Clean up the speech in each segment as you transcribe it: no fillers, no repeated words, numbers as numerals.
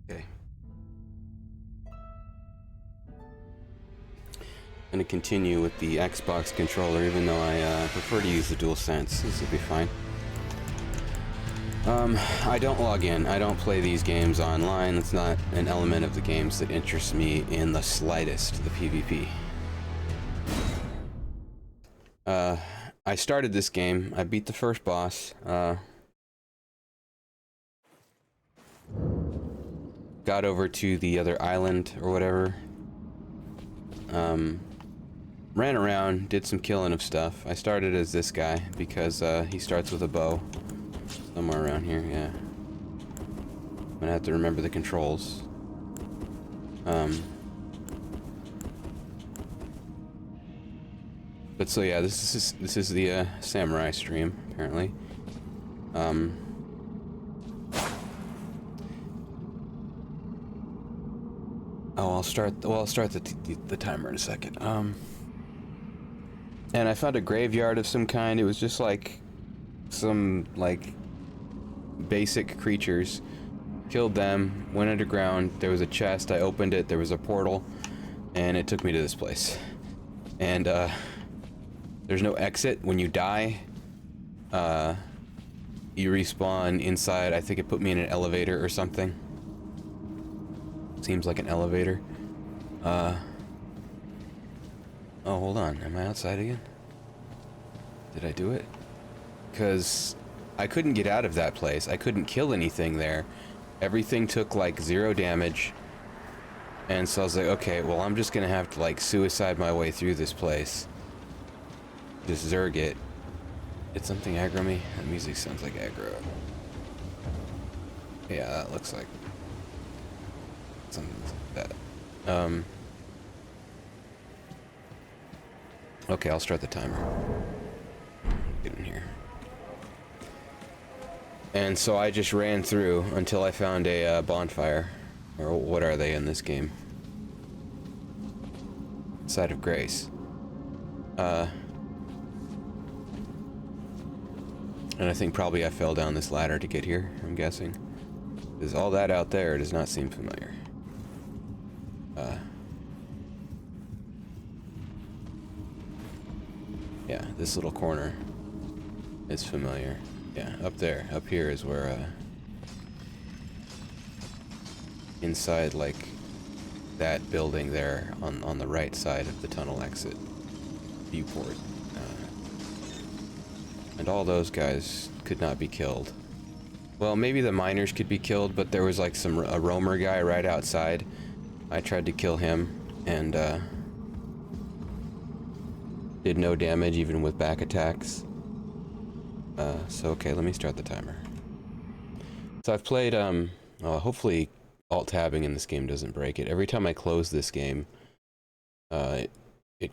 Okay. I'm gonna continue with the Xbox controller, even though I prefer to use the DualSense. This will be fine. I don't log in. I don't play these games online. It's not an element of the games that interests me in the slightest, the PvP. I started this game. I beat the first boss. Got over to the other island or whatever. Ran around, did some killing of stuff. I started as this guy because he starts with a bow. Somewhere around here, yeah. I'm gonna have to remember the controls. But so yeah, this is the samurai stream apparently. Oh, I'll start the timer in a second. And I found a graveyard of some kind. It was just like some like basic creatures. Killed them, went underground. There was a chest. I opened it. There was a portal, and it took me to this place. And there's no exit when you die. You respawn inside. I think it put me in an elevator or something. Seems like an elevator. Oh, hold on. Am I outside again? Did I do it? Because I couldn't get out of that place. I couldn't kill anything there. Everything took like 0 damage. And so I was like, okay, well, I'm just gonna have to like suicide my way through this place. Just zerg it. Did something aggro me? That music sounds like aggro. Yeah, that looks like something like that. Okay, I'll start the timer. Get in here. And so I just ran through until I found a bonfire. Or what are they in this game? Side of Grace. And I think probably I fell down this ladder to get here, I'm guessing. Because all that out there does not seem familiar. Yeah, this little corner is familiar. Yeah, up there. Up here is where, inside, like, that building there on the right side of the tunnel exit viewport. And all those guys could not be killed. Well, maybe the miners could be killed, but there was, like, a roamer guy right outside. I tried to kill him, and, did no damage even with back attacks. So okay, let me start the timer. So I've played, hopefully alt-tabbing in this game doesn't break it. Every time I close this game, it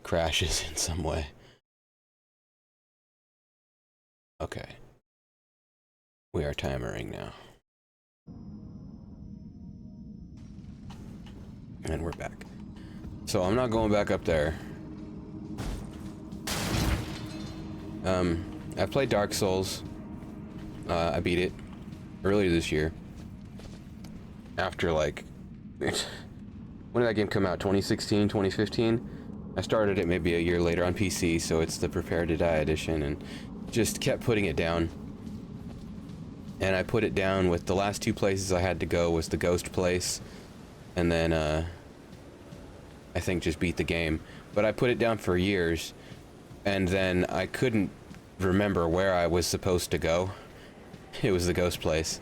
crashes in some way. Okay. We are timering now. And we're back. So I'm not going back up there. I played Dark Souls. I beat it earlier this year. After like, when did that game come out? 2016, 2015? I started it maybe a year later on PC, so it's the Prepare to Die edition, and just kept putting it down. And I put it down with the last 2 places I had to go was the Ghost place, and then I think just beat the game. But I put it down for years, and then I couldn't remember where I was supposed to go. It was the Ghost place.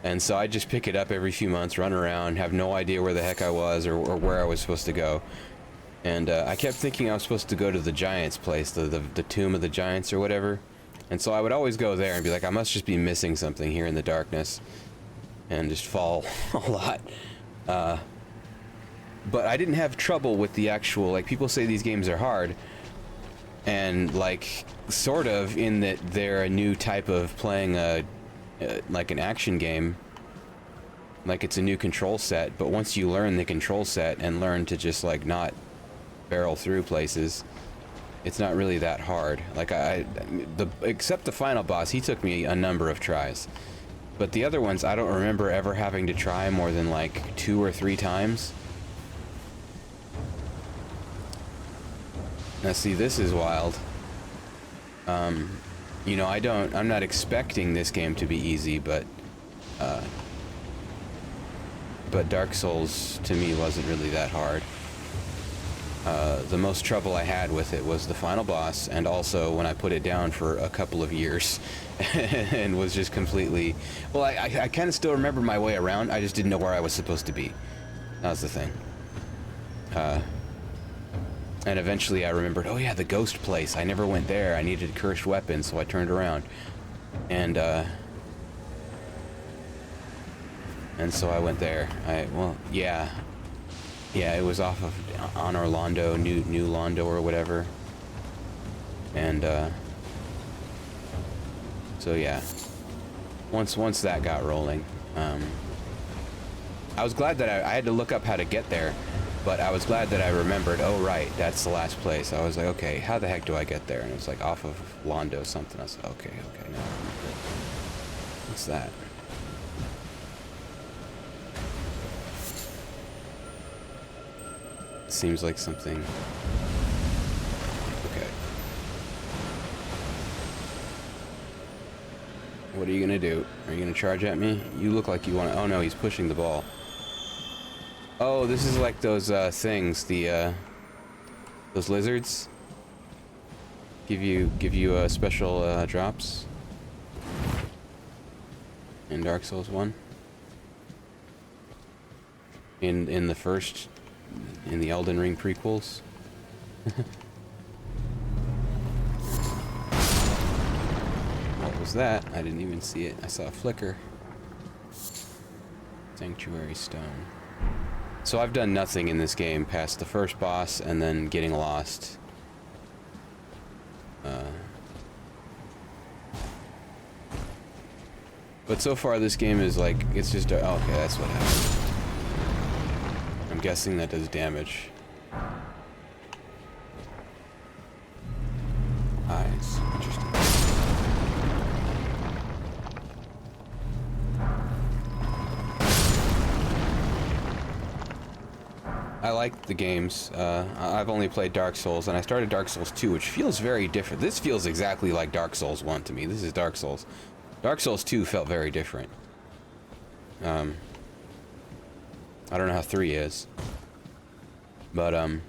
And so I just pick it up every few months, run around, have no idea where the heck I was or where I was supposed to go. And I kept thinking I was supposed to go to the Giants place, the Tomb of the Giants or whatever. And so I would always go there and be like, I must just be missing something here in the darkness. And just fall a lot. But I didn't have trouble with the actual, like, people say these games are hard. And, like, sort of, in that they're a new type of playing like an action game. Like, it's a new control set, but once you learn the control set and learn to just, like, not barrel through places, it's not really that hard. Like, except the final boss, he took me a number of tries. But the other ones, I don't remember ever having to try more than like 2 or 3 times. Now see, this is wild. You know, I'm not expecting this game to be easy, but Dark Souls to me wasn't really that hard. The most trouble I had with it was the final boss, and also when I put it down for a couple of years and was just completely... Well, I kind of still remember my way around, I just didn't know where I was supposed to be. That was the thing. And eventually I remembered, oh yeah, the ghost place. I never went there. I needed a cursed weapon, so I turned around. And so I went there. Well, yeah. Yeah, it was off of on Orlando, New Londo or whatever. And so yeah. Once that got rolling, I was glad that I had to look up how to get there, but I was glad that I remembered, oh right, that's the last place. I was like, okay, how the heck do I get there? And it was like off of Londo something. I was like, okay, now I remember it. What's that? Seems like something. Okay. What are you gonna do? Are you gonna charge at me? You look like you want to. Oh no, he's pushing the ball. Oh, this is like those things. Those lizards. Give you special drops. In Dark Souls 1. In the first. In the Elden Ring prequels. What was that? I didn't even see it. I saw a flicker. Sanctuary Stone. So I've done nothing in this game past the first boss and then getting lost. But so far this game is like, it's just, oh, okay, that's what happened. I'm guessing that does damage. Eyes. Interesting. I like the games. I've only played Dark Souls, and I started Dark Souls 2, which feels very different. This feels exactly like Dark Souls 1 to me. This is Dark Souls. Dark Souls 2 felt very different. I don't know how 3 is. But, I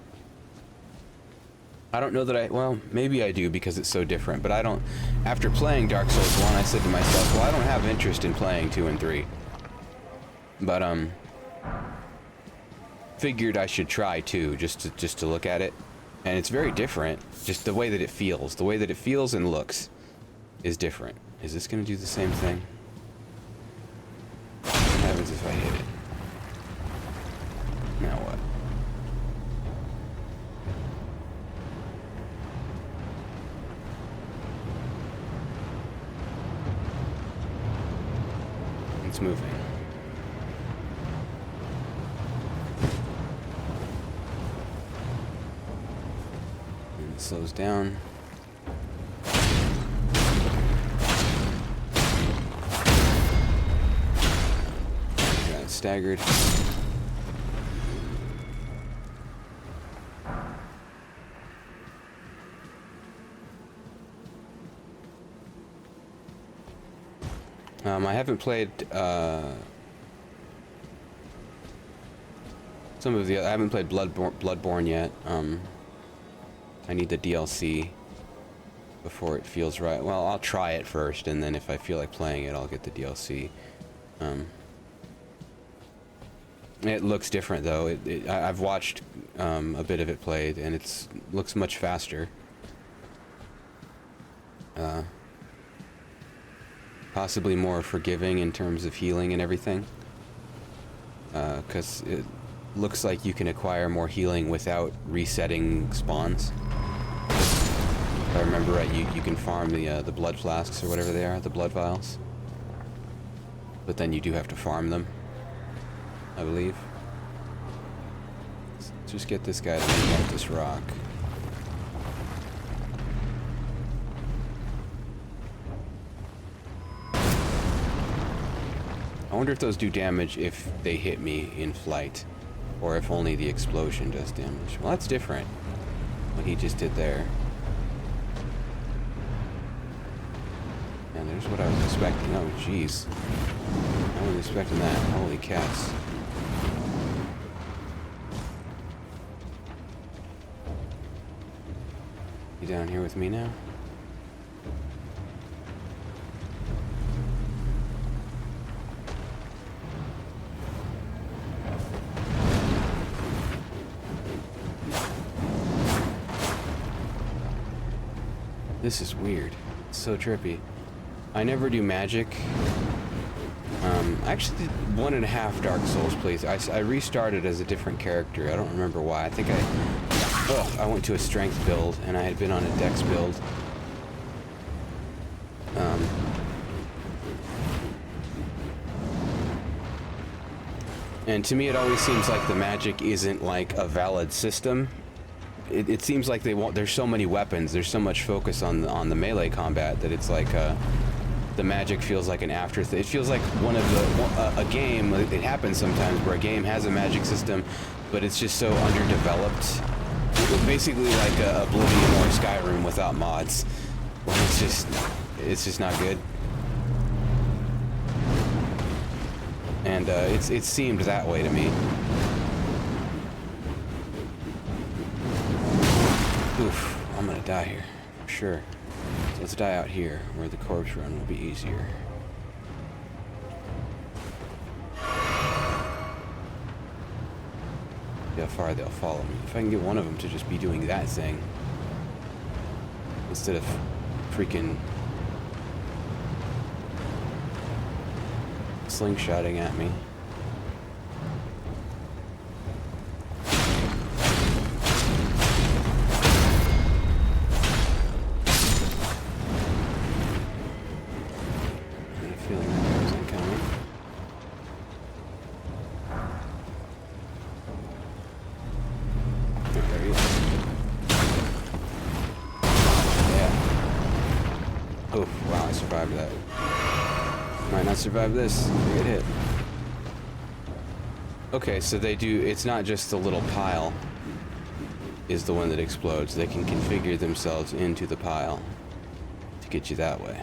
don't know that well, maybe I do because it's so different, but I don't... After playing Dark Souls 1, I said to myself, well, I don't have interest in playing 2 and 3. But, figured I should try 2, just to look at it. And it's very different. Just the way that it feels. The way that it feels and looks is different. Is this gonna do the same thing? What happens if I hit it? Now what? It's moving. And it slows down. Got it staggered. I haven't played some of the. I haven't played Bloodborne yet. I need the DLC before it feels right. Well, I'll try it first, and then if I feel like playing it, I'll get the DLC. It looks different though. I've watched a bit of it played, and it looks much faster. Possibly more forgiving in terms of healing and everything. Because it looks like you can acquire more healing without resetting spawns. If I remember right, you can farm the blood flasks or whatever they are, the blood vials. But then you do have to farm them, I believe. Let's just get this guy to make out this rock. wonder if those do damage if they hit me in flight, or if only the explosion does damage. Well, that's different. What he just did there. And there's what I was expecting. Oh, jeez. I wasn't expecting that. Holy cats. You down here with me now? This is weird. It's so trippy. I never do magic. I actually did 1.5 Dark Souls playthroughs. I restarted as a different character. I don't remember why. I think I went to a strength build, and I had been on a dex build. And to me, it always seems like the magic isn't like a valid system. It seems like they want. There's so many weapons. There's so much focus on the melee combat that it's like the magic feels like an afterthought. It feels like one of the a game. It happens sometimes where a game has a magic system, but it's just so underdeveloped. Basically like Oblivion or Skyrim without mods. It's just not good. And it seemed that way to me. Oof, I'm gonna die here, for sure. So let's die out here, where the corpse run will be easier. See how far they'll follow me. If I can get one of them to just be doing that thing, instead of freaking slingshotting at me. Survive this, get hit. Okay, so they do, it's not just the little pile is the one that explodes. They can configure themselves into the pile to get you that way.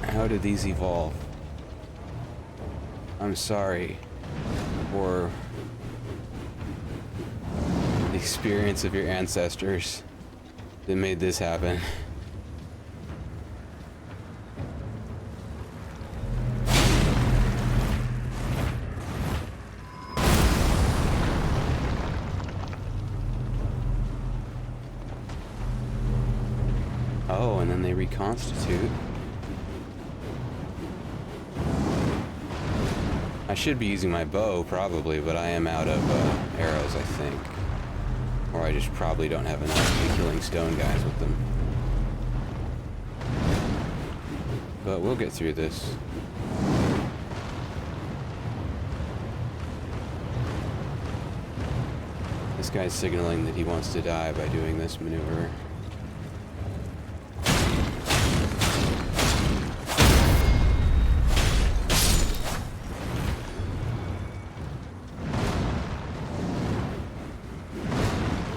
How did these evolve? I'm sorry for experience of your ancestors that made this happen. Oh, and then they reconstitute. I should be using my bow probably, but I am out of arrows, I think. Or I just probably don't have enough to be killing stone guys with them. But we'll get through this. This guy's signaling that he wants to die by doing this maneuver.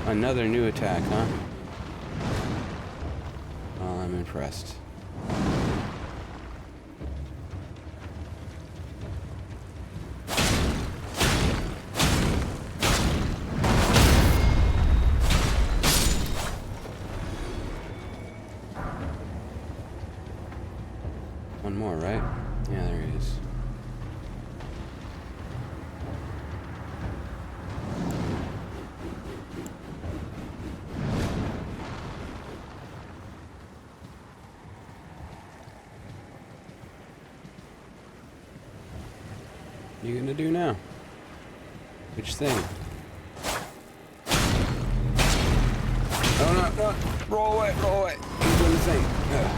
Another new attack, huh? Well, I'm impressed. One more, right? Yeah, there he is. What are you gonna do now? Which thing? Oh no, no! Roll away, roll away! Keep doing the thing. Ugh.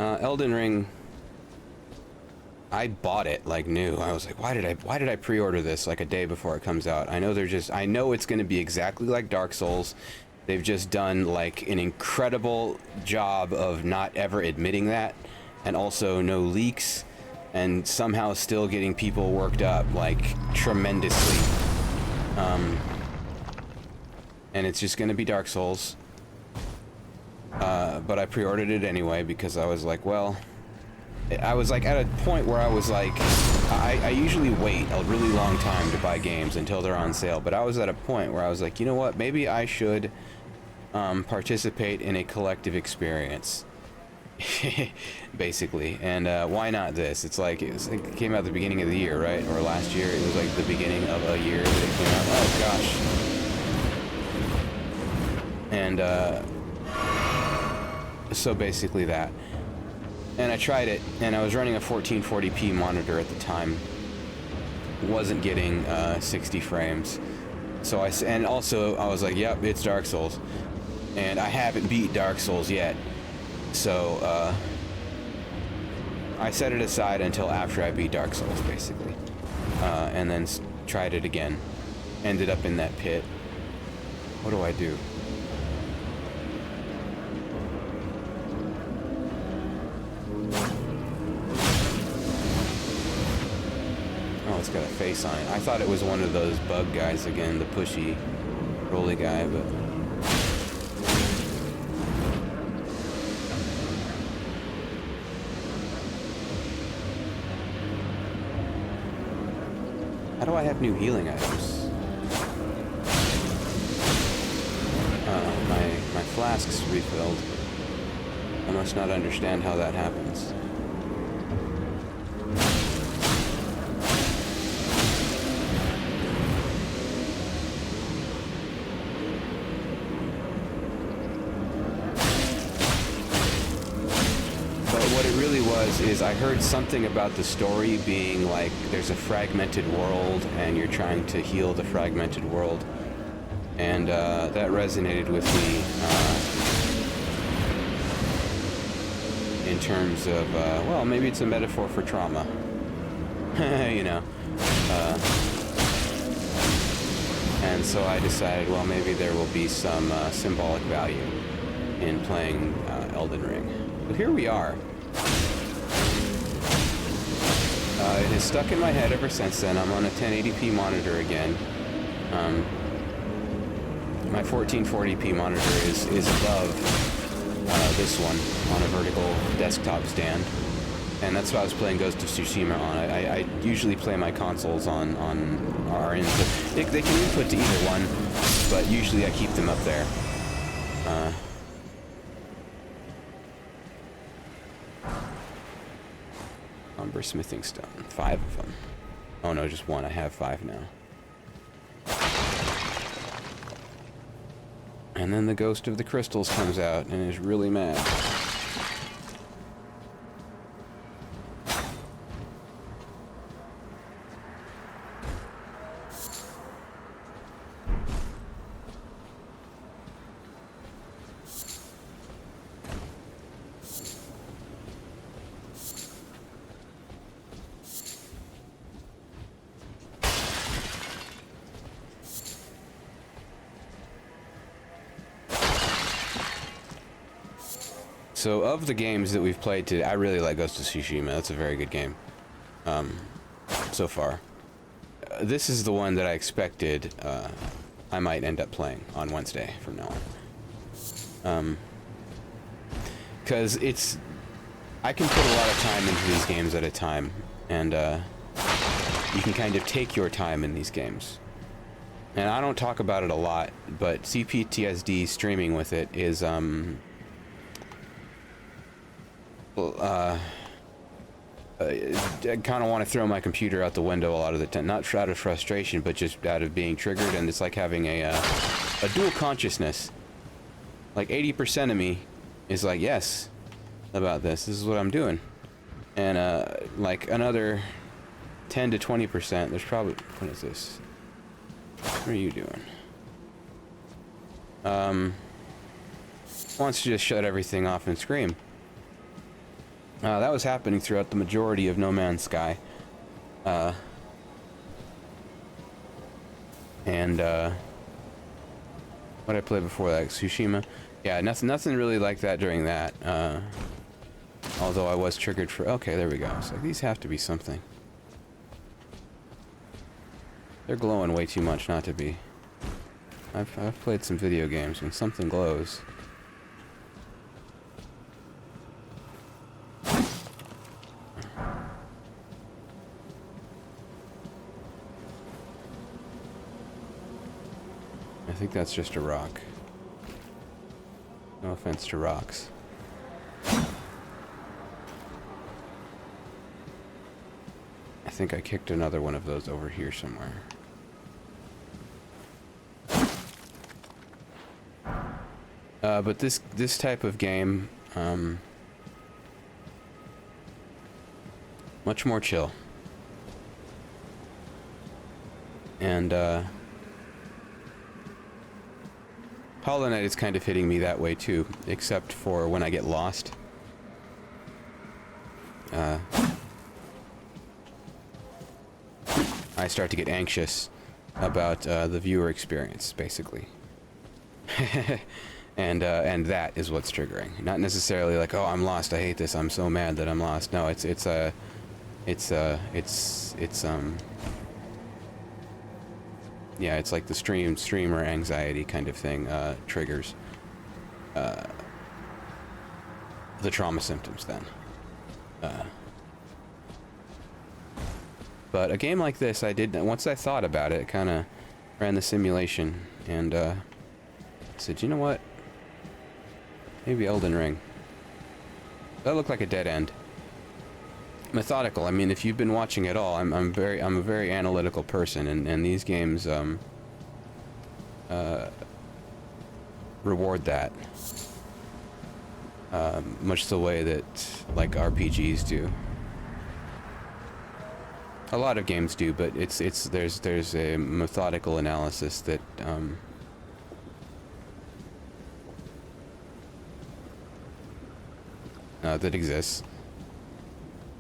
Elden Ring, I bought it like new. I was like, why did I pre-order this like a day before it comes out? I know it's going to be exactly like Dark Souls. They've just done like an incredible job of not ever admitting that, and also no leaks, and somehow still getting people worked up like tremendously. And it's just going to be Dark Souls. But I pre-ordered it anyway because I was like, well, I was like at a point where I was like, I usually wait a really long time to buy games until they're on sale, but I was at a point where I was like, you know what, maybe I should participate in a collective experience. Basically. And why not this? It's like, it came out at the beginning of the year, right? Or last year. It was like the beginning of a year that it came out. Oh gosh. And so basically that. And I tried it, and I was running a 1440p monitor at the time. Wasn't getting 60 frames. So and also I was like, yep, it's Dark Souls. And I haven't beat Dark Souls yet. So I set it aside until after I beat Dark Souls, basically. And then tried it again. Ended up in that pit. What do I do? Oh, it's got a face on it. I thought it was one of those bug guys again, the pushy, rolly guy, but... How do I have new healing items? My flask's refilled. I must not understand how that happens. Is I heard something about the story being like there's a fragmented world and you're trying to heal the fragmented world, and that resonated with me in terms of well, maybe it's a metaphor for trauma. You know, and so I decided, well, maybe there will be some symbolic value in playing Elden Ring. But here we are. It has stuck in my head ever since then. I'm on a 1080p monitor again. My 1440p monitor is above this one on a vertical desktop stand. And that's what I was playing Ghost of Tsushima on. I usually play my consoles on our input. They can input to either one, but usually I keep them up there. Umber smithing stone. 5 of them. Oh no, just 1. I have 5 now. And then the ghost of the crystals comes out and is really mad. So, of the games that we've played today, I really like Ghost of Tsushima. That's a very good game. So far. This is the one that I expected I might end up playing on Wednesday from now on. Because I can put a lot of time into these games at a time, and you can kind of take your time in these games. And I don't talk about it a lot, but CPTSD streaming with it is, I kind of want to throw my computer out the window a lot of the time. Not out of frustration, but just out of being triggered. And it's like having a dual consciousness. Like 80% of me is like, yes, about this. This is what I'm doing. And like another 10 to 20%, there's probably... What is this? What are you doing? Wants to just shut everything off and scream. That was happening throughout the majority of No Man's Sky. And what did I play before that? Tsushima? Yeah, nothing really like that during that. Although I was triggered for... Okay, there we go. So these have to be something. They're glowing way too much not to be. I've played some video games when something glows. I think that's just a rock. No offense to rocks. I think I kicked another one of those over here somewhere. But this type of game, much more chill. And Hollow Knight is kind of hitting me that way too, except for when I get lost. I start to get anxious about the viewer experience, basically. and that is what's triggering. Not necessarily like, oh, I'm lost, I hate this, I'm so mad that I'm lost. No, yeah, it's like the streamer anxiety kind of thing triggers the trauma symptoms then. But a game like this, once I thought about it, kind of ran the simulation and said, you know what? Maybe Elden Ring. That looked like a dead end. Methodical. I mean, if you've been watching at all, I'm a very analytical person, and these games reward that much the way that like RPGs do. A lot of games do, but there's a methodical analysis that that exists.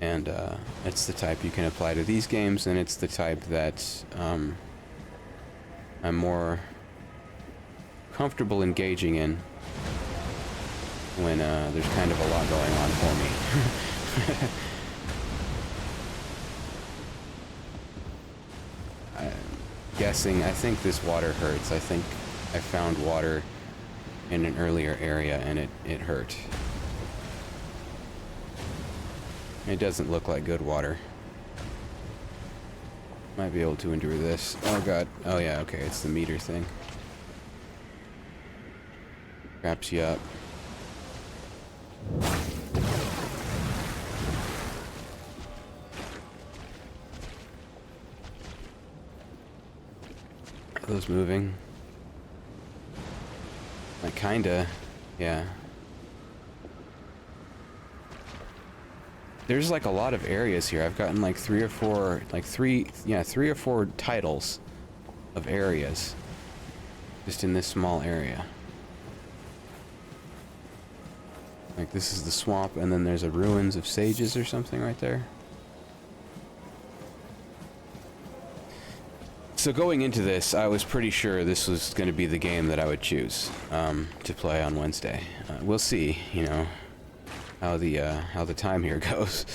And it's the type you can apply to these games, and it's the type that I'm more comfortable engaging in when there's kind of a lot going on for me. I'm guessing, I think this water hurts. I think I found water in an earlier area, and it hurt. It doesn't look like good water. Might be able to endure this. Oh god. Oh yeah, okay, it's the meter thing. Wraps you up. Are those moving? Like kinda, yeah. There's like a lot of areas here. I've gotten like three or four titles of areas just in this small area. Like this is the swamp, and then there's a ruins of sages or something right there. So going into this, I was pretty sure this was going to be the game that I would choose to play on Wednesday. We'll see, you know, how the time here goes.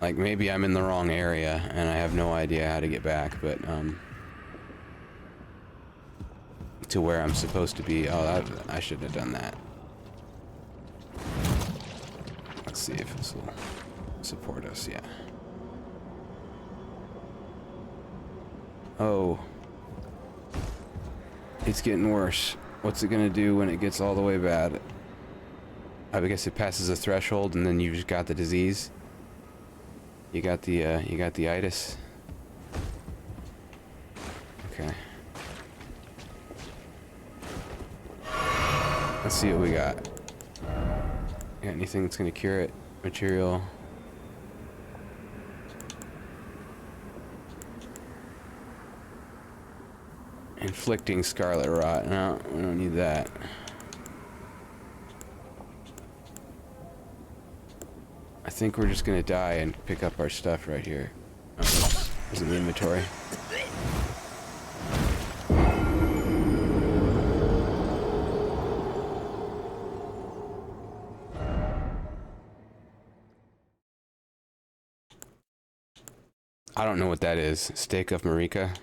Like maybe I'm in the wrong area and I have no idea how to get back, but to where I'm supposed to be. Oh, I should have done that. Let's see if this will support us. Yeah. Oh, it's getting worse. What's it gonna do when it gets all the way bad? I guess it passes a threshold, and then you just got the disease. You got the itis. Okay. Let's see what we got. Got anything that's gonna cure it? Material. Inflicting scarlet rot. No, we don't need that. think we're just gonna die and pick up our stuff right here. Oh, oops. There's an inventory. I don't know what that is. Steak of Marika.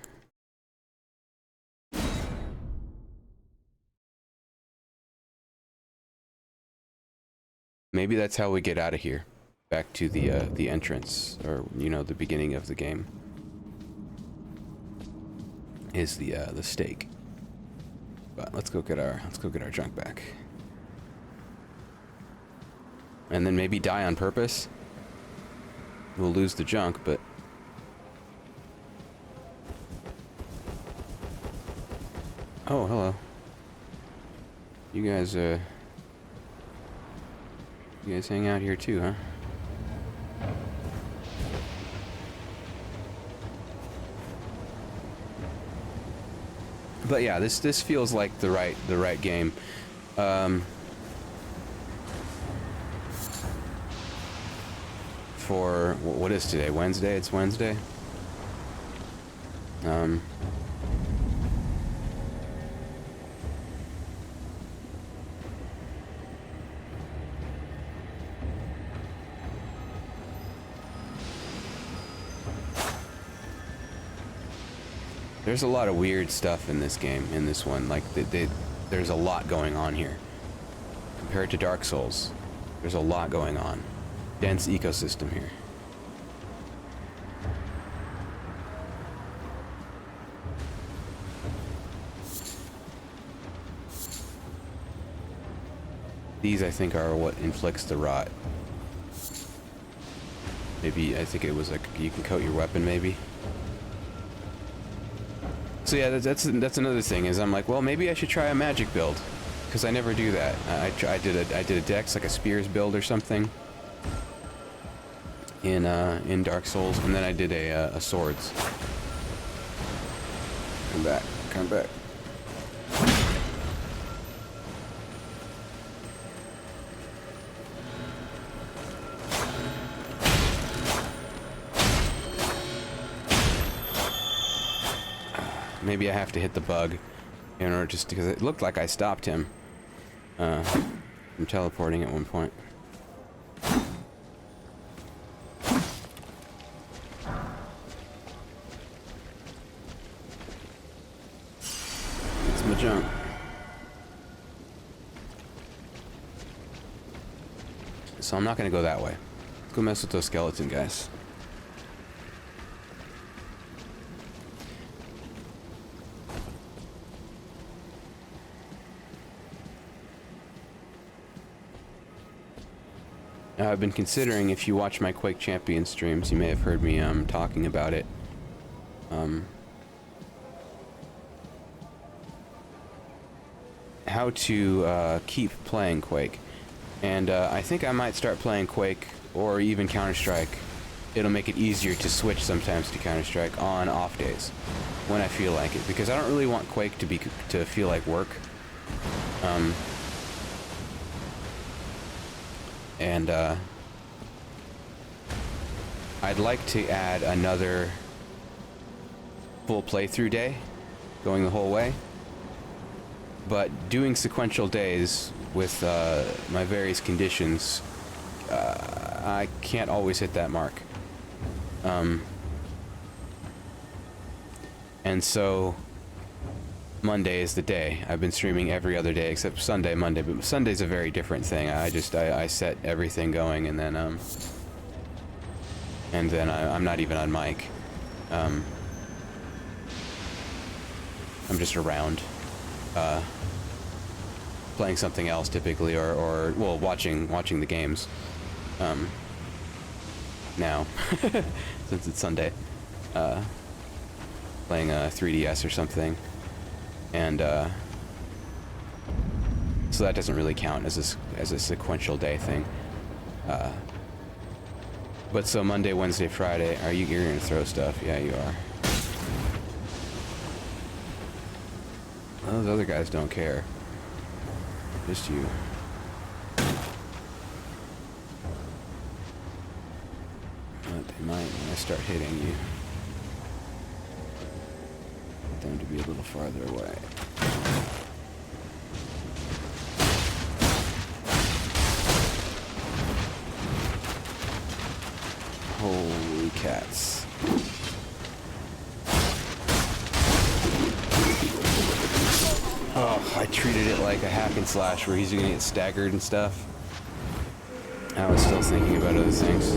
Maybe that's how we get out of here. Back to the entrance, or you know, the beginning of the game. Is the steak. But let's go get our junk back. And then maybe die on purpose. We'll lose the junk, but oh, hello. You guys hang out here too, huh? But yeah, this feels like the right game. For what is today? Wednesday? It's Wednesday. There's a lot of weird stuff in this game, in this one. Like, there's a lot going on here. Compared to Dark Souls, there's a lot going on. Dense ecosystem here. These, I think, are what inflicts the rot. Maybe, I think it was like, you can coat your weapon, maybe. So yeah, that's another thing, is I'm like, well, maybe I should try a magic build, because I never do that. I did a dex, like a spears build or something, in Dark Souls, and then I did a swords. Come back, come back. Maybe I have to hit the bug in order, just because it looked like I stopped him from teleporting at one point. It's my junk. So I'm not gonna go that way. Let's go mess with those skeleton guys. I've been considering, if you watch my Quake Champion streams, you may have heard me talking about it. How to keep playing Quake. And I think I might start playing Quake, or even Counter-Strike. It'll make it easier to switch sometimes to Counter-Strike on off days, when I feel like it, because I don't really want Quake to feel like work. And I'd like to add another full playthrough day, going the whole way. But doing sequential days with my various conditions, I can't always hit that mark. And so Monday is the day. I've been streaming every other day except Sunday, Monday, but Sunday's a very different thing. I set everything going, and then I'm not even on mic. I'm just around, playing something else typically, or well, watching the games. Now, since it's Sunday, playing 3DS or something. And so that doesn't really count as a sequential day thing. But so Monday, Wednesday, Friday, you're gonna throw stuff? Yeah, you are. Those other guys don't care. Just you. might, when I start hitting you, want them to be a little farther away. Holy cats. Oh, I treated it like a hack and slash where he's gonna get staggered and stuff. I was still thinking about other things.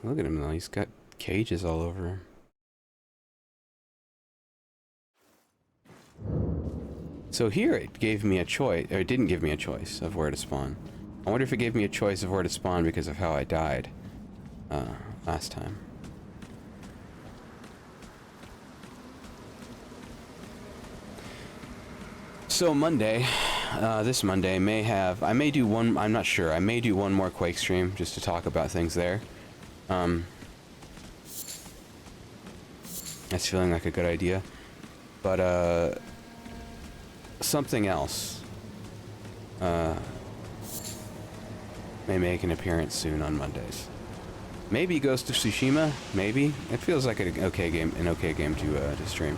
Look at him though, he's got cages all over him. So here it gave me a choice, or it didn't give me a choice of where to spawn. I wonder if it gave me a choice of where to spawn because of how I died last time. So Monday, this Monday I may do one, I'm not sure, I may do one more Quake stream just to talk about things there. That's feeling like a good idea. But, something else, may make an appearance soon on Mondays. Maybe Ghost of Tsushima, maybe. It feels like an okay game to stream.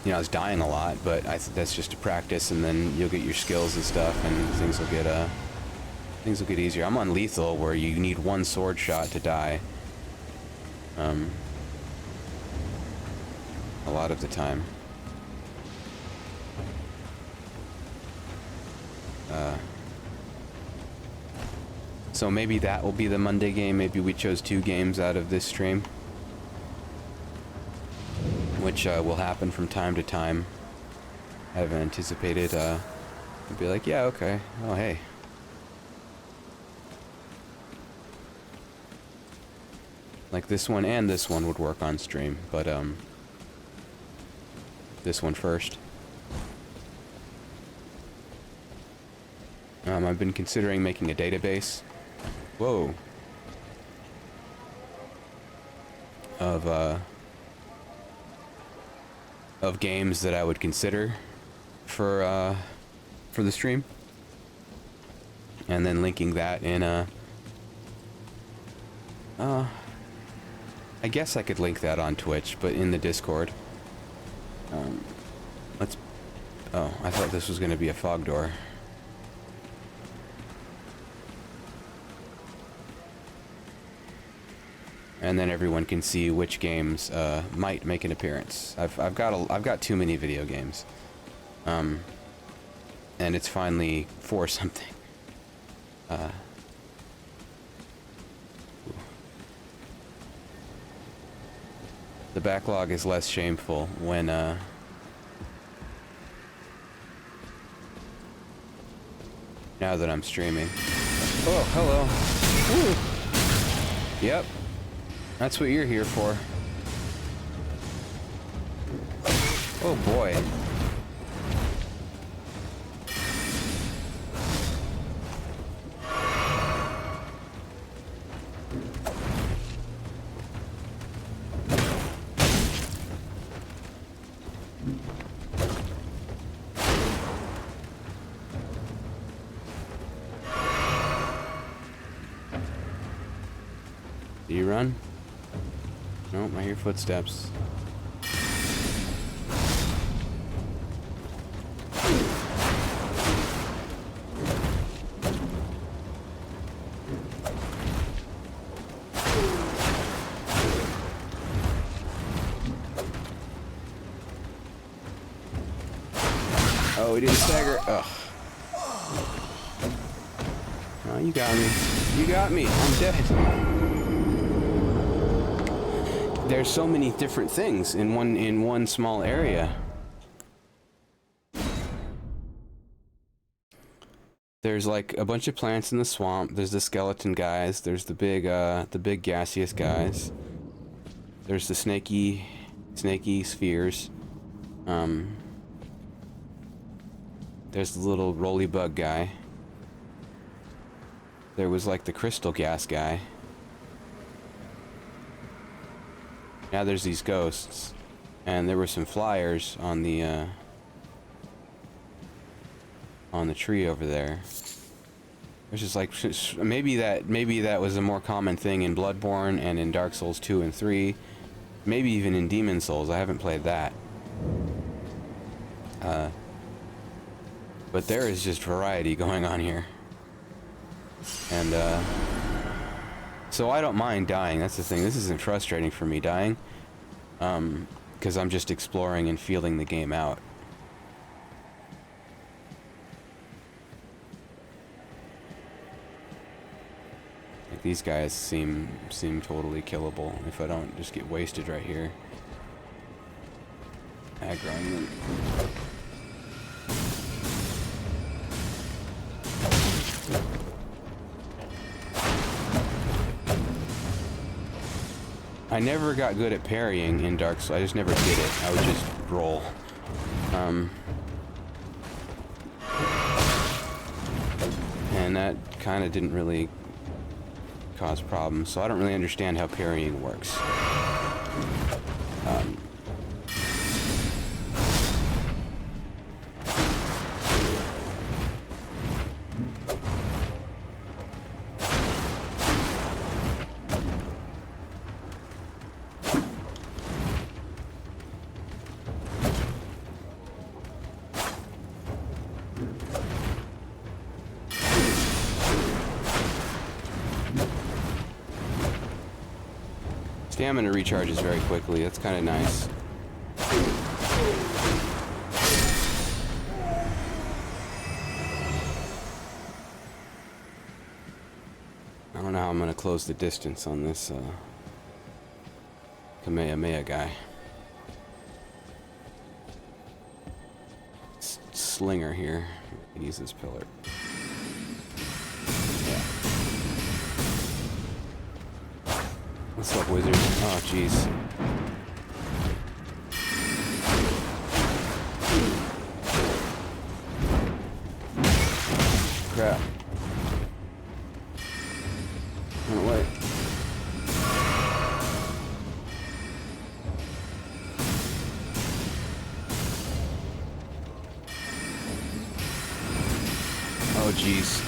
You know, I was dying a lot, but that's just to practice, and then you'll get your skills and stuff, and things will get easier. I'm on lethal, where you need one sword shot to die. A lot of the time. So maybe that will be the Monday game. Maybe we chose 2 games out of this stream, which will happen from time to time. I haven't anticipated. I'd be like, yeah, okay. Oh, hey. Like this one and this one would work on stream, but this one first. I've been considering making a database. Whoa. Of games that I would consider for the stream, and then linking that in I guess I could link that on Twitch, but in the Discord. Oh, I thought this was going to be a fog door. And then everyone can see which games might make an appearance. I've got too many video games, and it's finally for something. The backlog is less shameful when now that I'm streaming. Oh, hello. Woo. Yep. That's what you're here for. Oh boy. Do you run? Nope, I hear footsteps. Oh, he didn't stagger. Ugh. Oh, you got me. You got me. I'm dead. There's so many different things in one small area. There's like a bunch of plants in the swamp. There's the skeleton guys. There's the big gaseous guys. There's the snaky spheres. There's the little roly bug guy. There was like the crystal gas guy. Now there's these ghosts, and there were some flyers on the tree over there. It's just like, maybe that was a more common thing in Bloodborne and in Dark Souls 2 and 3. Maybe even in Demon Souls. I haven't played that. But there is just variety going on here. And, so I don't mind dying. That's the thing. This isn't frustrating for me, dying. Because I'm just exploring and feeling the game out. Like, these guys seem totally killable if I don't just get wasted right here. Aggroing them. I never got good at parrying in Dark Souls. I just never did it. I would just roll. And that kind of didn't really cause problems, so I don't really understand how parrying works. Stamina recharges very quickly. That's kind of nice. I don't know how I'm going to close the distance on this Kamehameha guy. Slinger here. I can use this pillar. Yeah. What's up, wizard? Oh, jeez. Crap. Oh, wait. Oh, jeez.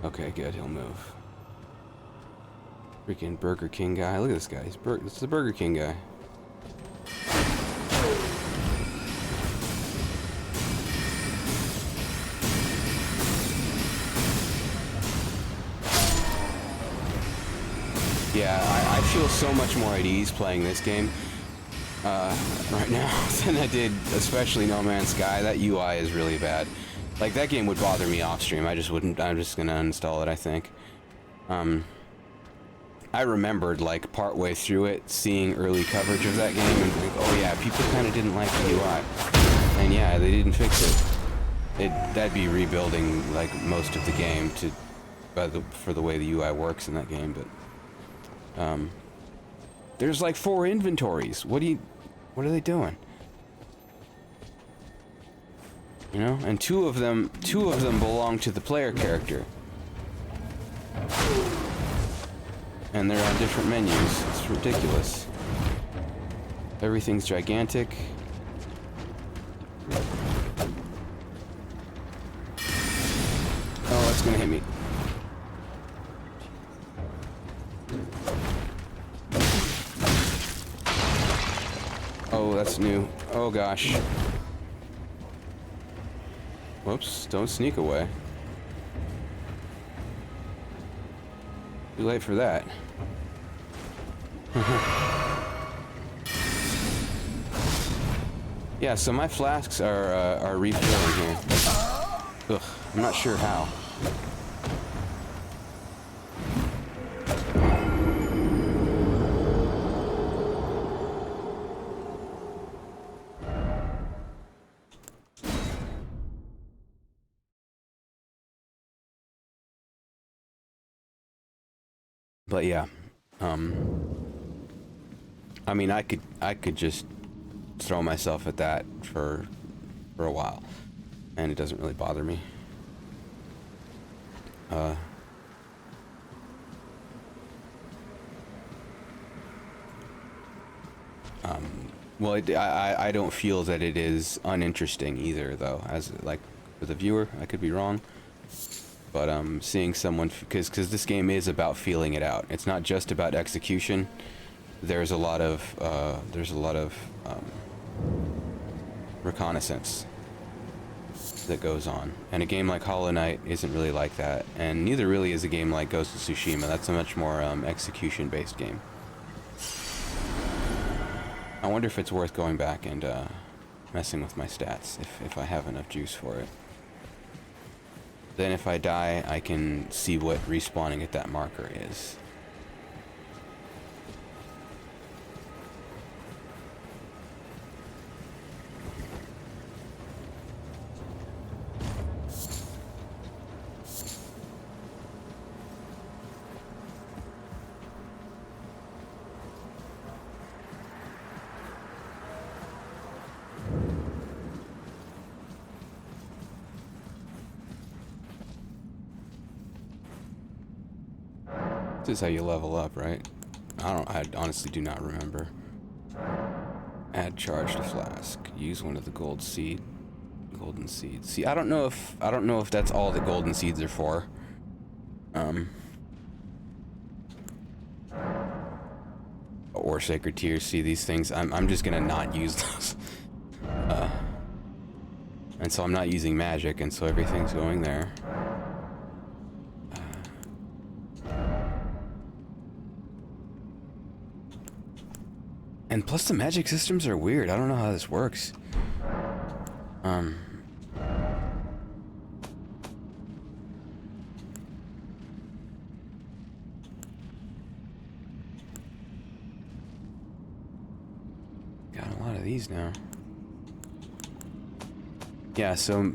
Okay, good. He'll move. Freaking Burger King guy. Look at this guy. This is the Burger King guy. Yeah, I feel so much more at ease playing this game right now than I did, especially No Man's Sky. That UI is really bad. Like, that game would bother me off stream. I just wouldn't. I'm just gonna uninstall it, I think. I remembered, like, partway through it, seeing early coverage of that game and think, oh yeah, people kind of didn't like the UI. And yeah, they didn't fix it. That'd be rebuilding, like, most of the game for the way the UI works in that game, but... there's, like, 4 inventories. What are they doing? You know, and two of them belong to the player character, and they're on different menus. It's ridiculous. Everything's gigantic. Oh, that's gonna hit me. Oh, that's new. Oh gosh. Whoops, don't sneak away. Too late for that. Yeah, so my flasks are refilling here. Ugh, I'm not sure how. But yeah, I mean, I could just throw myself at that for a while, and it doesn't really bother me. Well, I don't feel that it is uninteresting either, though. As like for the viewer, I could be wrong, but seeing someone, because this game is about feeling it out. It's not just about execution. There's a lot of reconnaissance that goes on, and a game like Hollow Knight isn't really like that, and neither really is a game like Ghost of Tsushima. That's a much more execution-based game. I wonder if it's worth going back and messing with my stats, if I have enough juice for it. Then if I die, I can see what respawning at that marker is. This is how you level up, right? I honestly do not remember. Add charge to flask. Use one of the golden seeds. See, I don't know if that's all that golden seeds are for. Or sacred tears. See, these things, I'm just gonna not use those. And so I'm not using magic, and so everything's going there. And plus the magic systems are weird. I don't know how this works. Got a lot of these now. Yeah, so...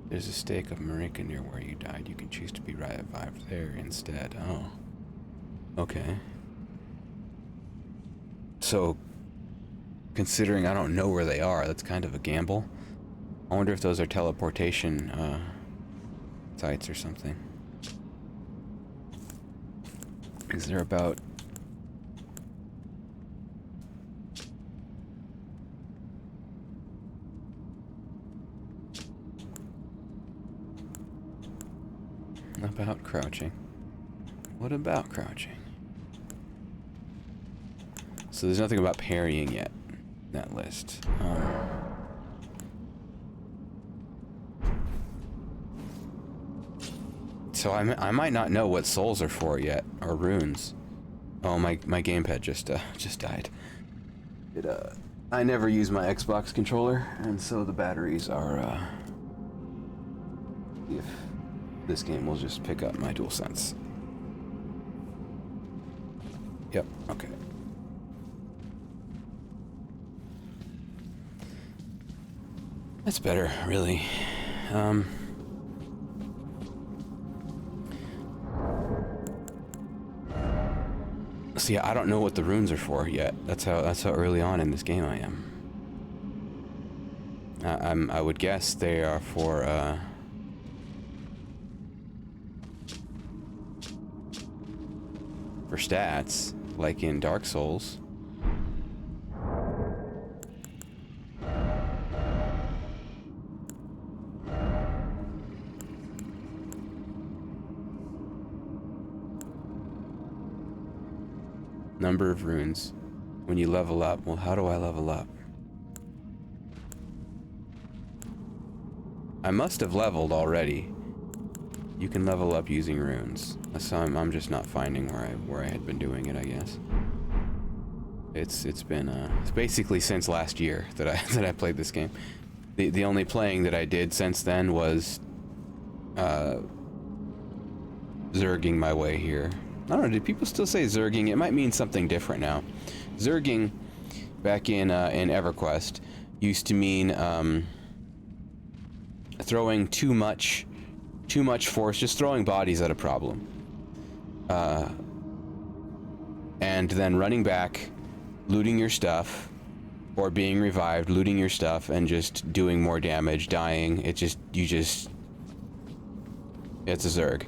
There's a stake of Marika near where you died. You can choose to be revived there instead. Oh. Okay. So, considering I don't know where they are, that's kind of a gamble. I wonder if those are teleportation sites or something. Is there about... About crouching. What about crouching? So there's nothing about parrying yet in that list. So I might not know what souls are for yet, or runes. Oh, my gamepad just died. I never use my Xbox controller, and so the batteries are if this game will just pick up my DualSense. Yep, okay. That's better, really. See, I don't know what the runes are for yet. That's how early on in this game I am. I would guess they are for stats, like in Dark Souls. Number of runes. When you level up. Well, how do I level up? I must have leveled already. You can level up using runes. So I'm just not finding where I had been doing it, I guess. It's been it's basically since last year that I played this game. The only playing that I did since then was zerging my way here. I don't know, did people still say zerging? It might mean something different now. Zerging back in EverQuest used to mean throwing too much force, just throwing bodies at a problem. and then running back, looting your stuff, or being revived, looting your stuff, and just doing more damage, dying. It's a Zerg.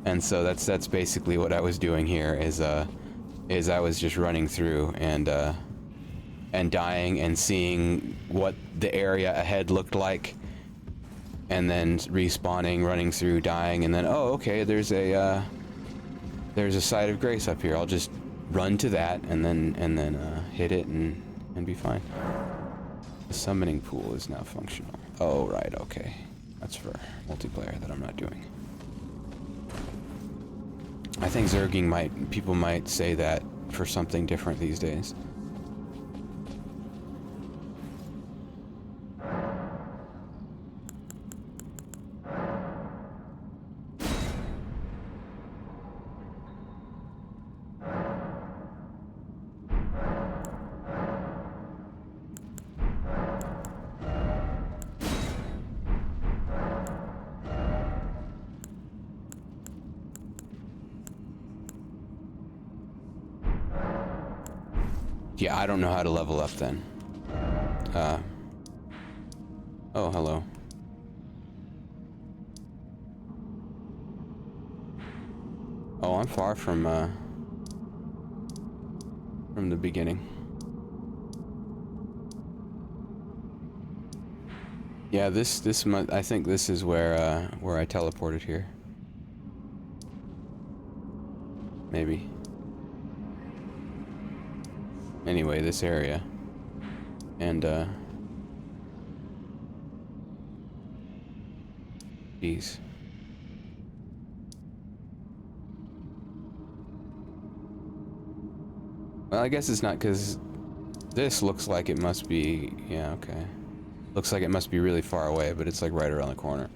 And so that's basically what I was doing here, is I was just running through and dying and seeing what the area ahead looked like, and then respawning, running through, dying, and then, oh, okay, there's a site of grace up here. I'll just run to that and then hit it and be fine. The summoning pool is now functional. Oh, right, okay. That's for multiplayer that I'm not doing. I think Zerging people might say that for something different these days. Yeah, I don't know how to level up then. Oh, hello. Oh, I'm far from the beginning. Yeah, I think this is where I teleported here. Maybe. Anyway, this area. And, geez. Well, I guess it's not, because this looks like it must be, yeah, okay. Looks like it must be really far away, but it's like right around the corner.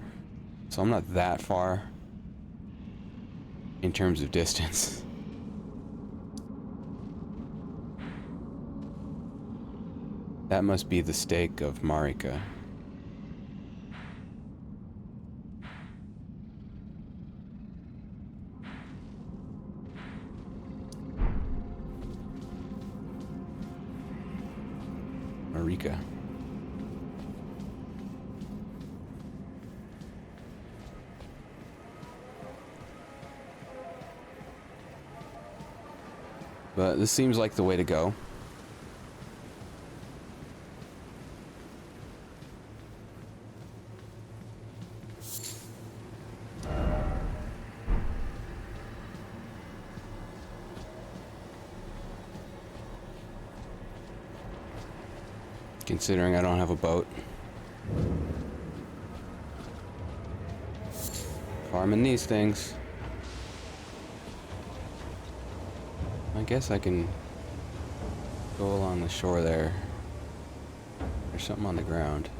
So I'm not that far in terms of distance. That must be the stake of Marika. Marika. But this seems like the way to go. Considering I don't have a boat. Farming these things. I guess I can go along the shore there. There's something on the ground.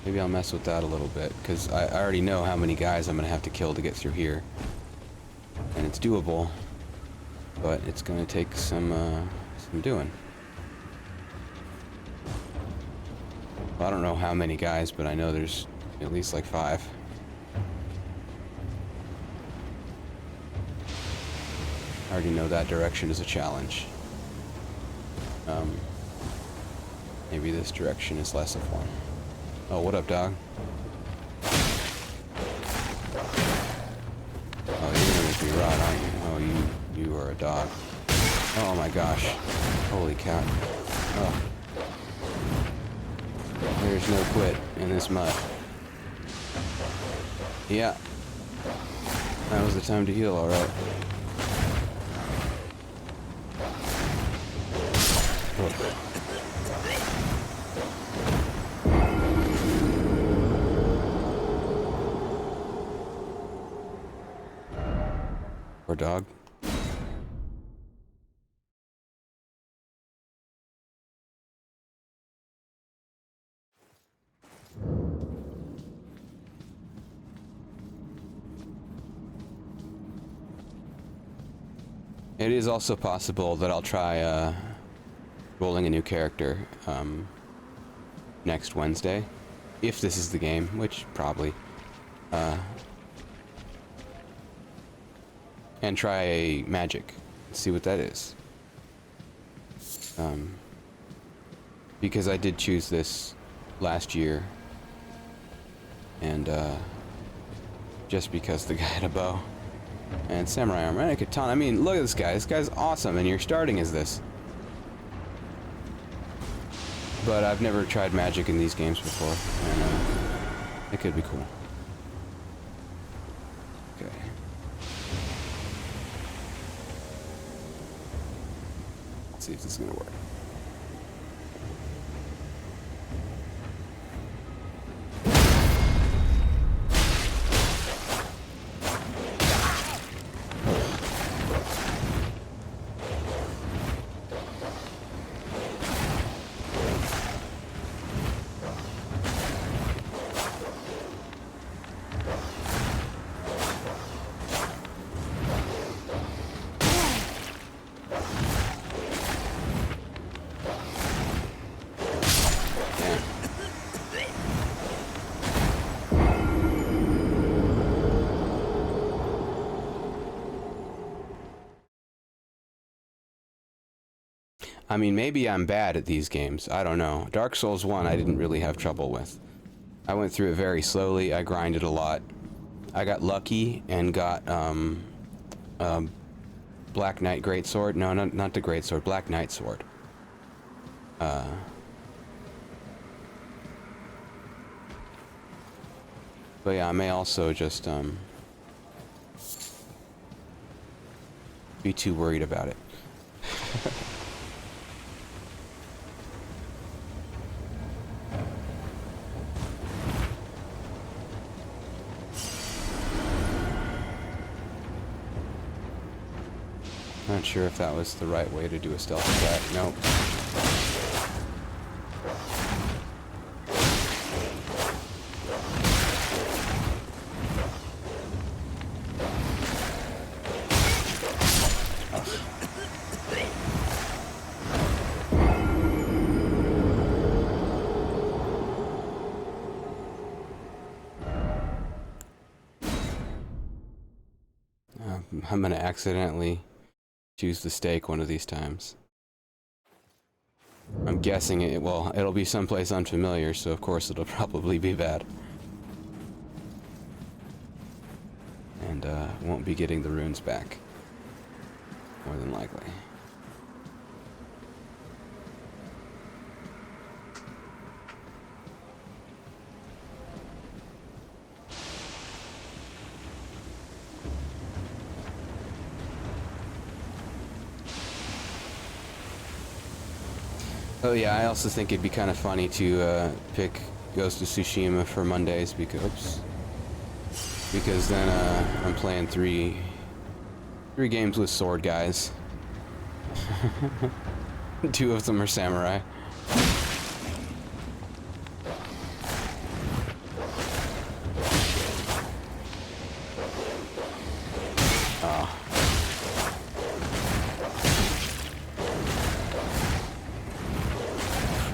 Maybe I'll mess with that a little bit, because I already know how many guys I'm going to have to kill to get through here. And it's doable, but it's going to take some doing. Well, I don't know how many guys, but I know there's at least like 5. I already know that direction is a challenge. Maybe this direction is less of one. Oh, what up, dog? Oh, you're gonna make me rot, aren't you? Oh, you are a dog. Oh my gosh. Holy cow. Oh. There's no quit in this mud. Yeah. That was the time to heal, alright. Poor dog. It is also possible that I'll try rolling a new character next Wednesday, if this is the game, which probably. and try magic. See what that is. Because I did choose this last year, and just because the guy had a bow and samurai armor and a katana. I mean, look at this guy. This guy's awesome, and you're starting as this. But I've never tried magic in these games before, and it could be cool. Okay. Let's see if this is gonna work. I mean, maybe I'm bad at these games. I don't know. Dark Souls 1 I didn't really have trouble with. I went through it very slowly. I grinded a lot. I got lucky and got Black Knight Greatsword. No, not the Greatsword. Black Knight Sword. But yeah, I may also just be too worried about it. Not sure if that was the right way to do a stealth attack. Nope. I'm gonna accidentally choose the stake one of these times. I'm guessing it'll be someplace unfamiliar, so of course it'll probably be bad. And won't be getting the runes back. More than likely. Oh yeah, I also think it'd be kind of funny to pick Ghost of Tsushima for Mondays because then I'm playing three games with sword guys. 2 of them are samurai.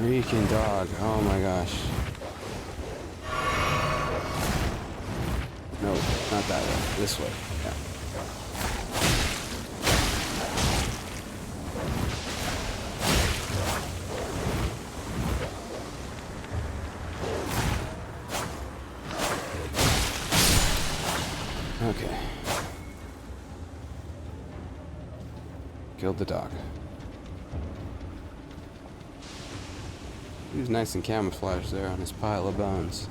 Freaking dog. Oh my gosh. No, not that way. This way. Yeah. Okay. Killed the dog. He was nice and camouflaged there on his pile of bones.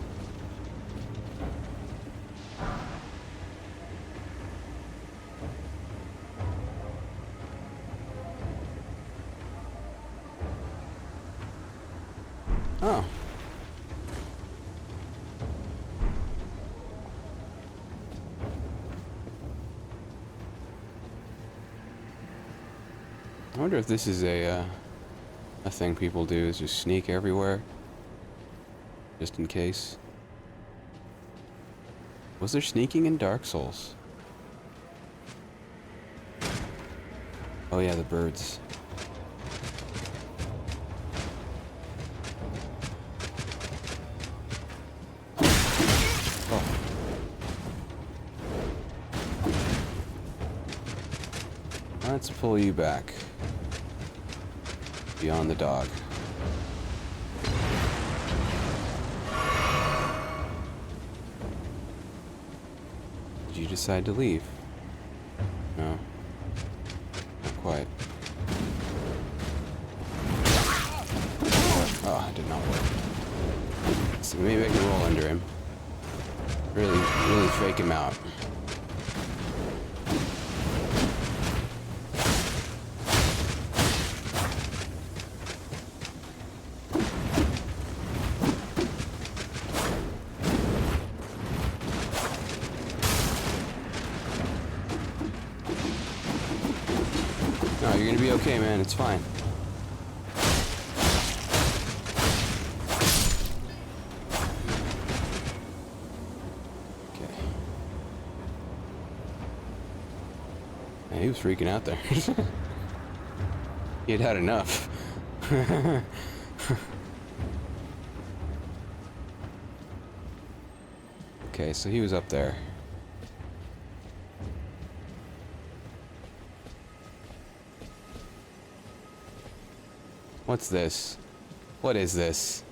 Oh. I wonder if this is a thing people do, is just sneak everywhere. Just in case. Was there sneaking in Dark Souls? Oh yeah, the birds. Let's pull you back. Beyond the dog. Did you decide to leave? No. Not quite. Oh, it did not work. So maybe I can roll under him. Really fake him out. No, you're gonna be okay, man. It's fine. Okay. Man, he was freaking out there. He had had enough. Okay, so he was up there. What's this? What is this?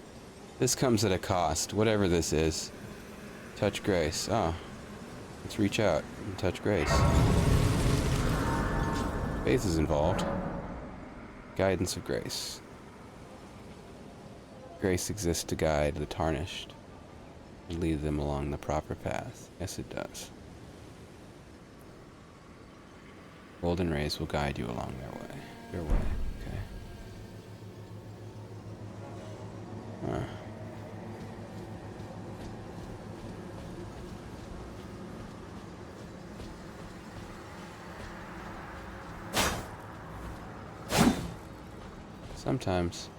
This comes at a cost, whatever this is. Touch grace. Oh. Let's reach out and touch grace. Faith is involved. Guidance of grace. Grace exists to guide the tarnished and lead them along the proper path. Yes, it does. Golden rays will guide you along your way. Okay. Huh. Sometimes.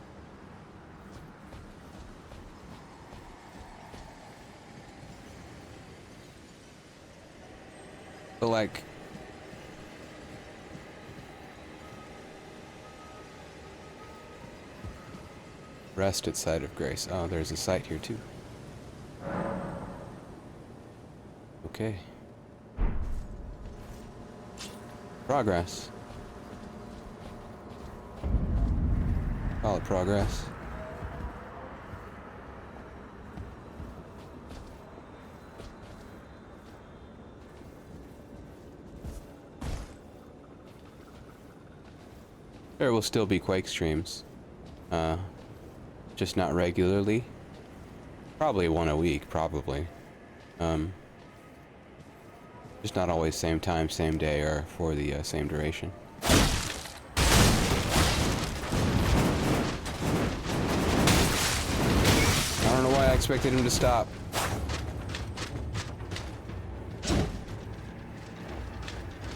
But like, rest at sight of grace. Oh, there's a site here too. Okay. Progress. Solid progress. There will still be Quake streams. Just not regularly. Probably one a week, probably. Just not always same time, same day, or for the same duration. I don't know why I expected him to stop.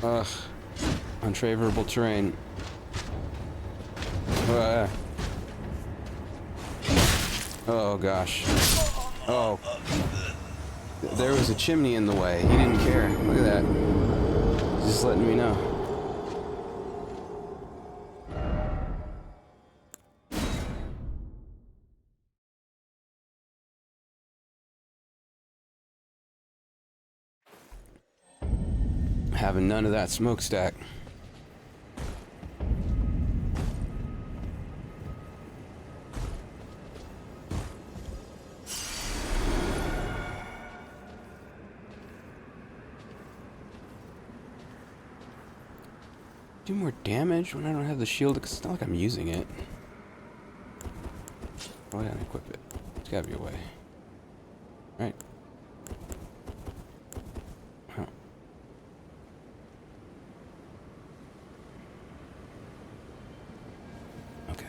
Ugh. Unfavorable terrain. Oh gosh. Oh. There was a chimney in the way. He didn't care. Look at that. He's just letting me know. Having none of that smokestack. Do more damage when I don't have the shield, because it's not like I'm using it. Go ahead and equip it. There's gotta be a way. Right. Huh. Okay.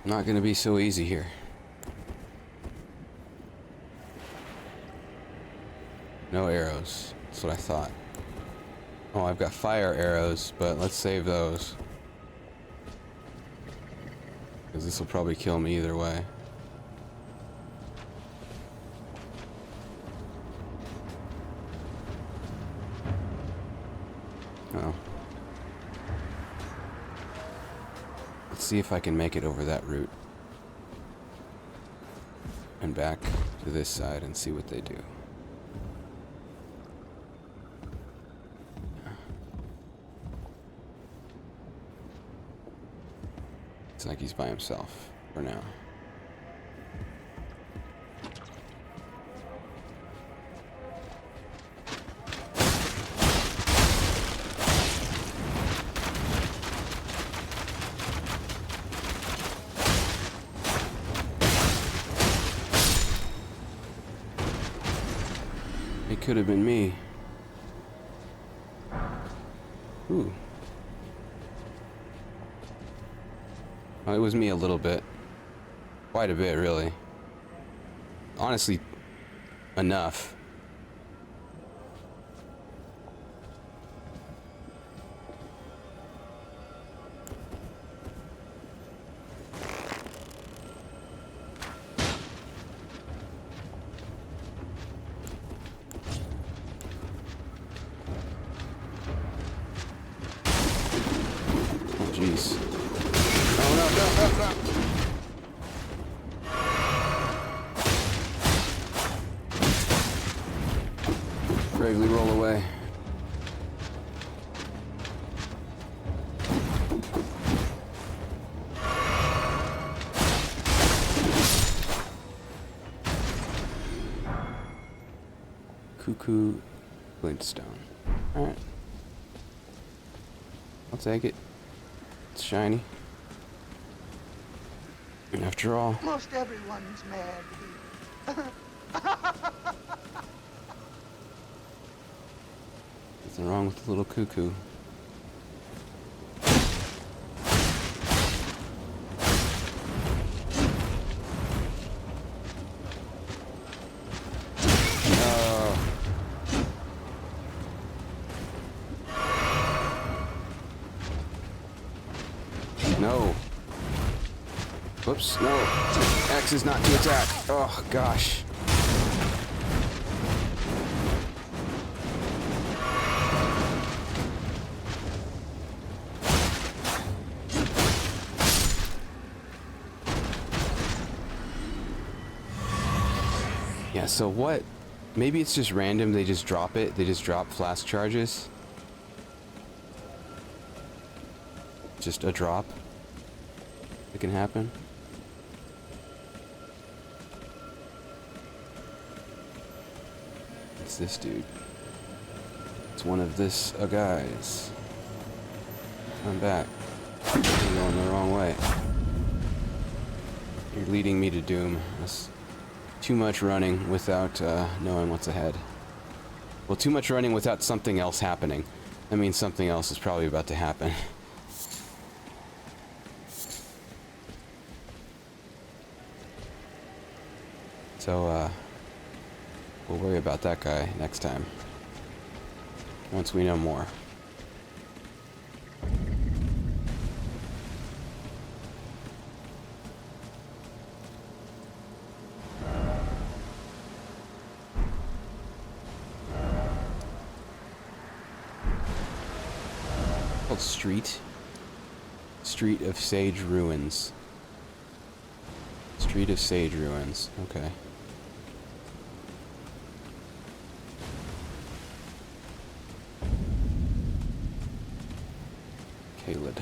Not gonna be so easy here. No arrows. That's what I thought. Oh, I've got fire arrows, but let's save those. Because this will probably kill me either way. Well, let's see if I can make it over that route and back to this side and see what they do. It's like he's by himself for now. It could have been me. Ooh. Well, it was me a little bit. Quite a bit, really. Honestly, enough. Jeez. Oh no, no, no, no! Bravely roll away. Cuckoo glintstone. Alright. I'll take it. It's shiny. After all. Most everyone's mad here. Nothing wrong with the little cuckoo. No. Whoops, no. X is not to attack. Oh, gosh. Yeah, so what? Maybe it's just random, they just drop it. They just drop flask charges. Just a drop. It can happen. It's this dude. It's one of this guys. I'm back. You're going the wrong way. You're leading me to doom. That's too much running without knowing what's ahead. Well, too much running without something else happening. That means something else is probably about to happen. So, we'll worry about that guy next time. Once we know more. Called Street of Sage Ruins. Street of Sage Ruins. Okay. Caled.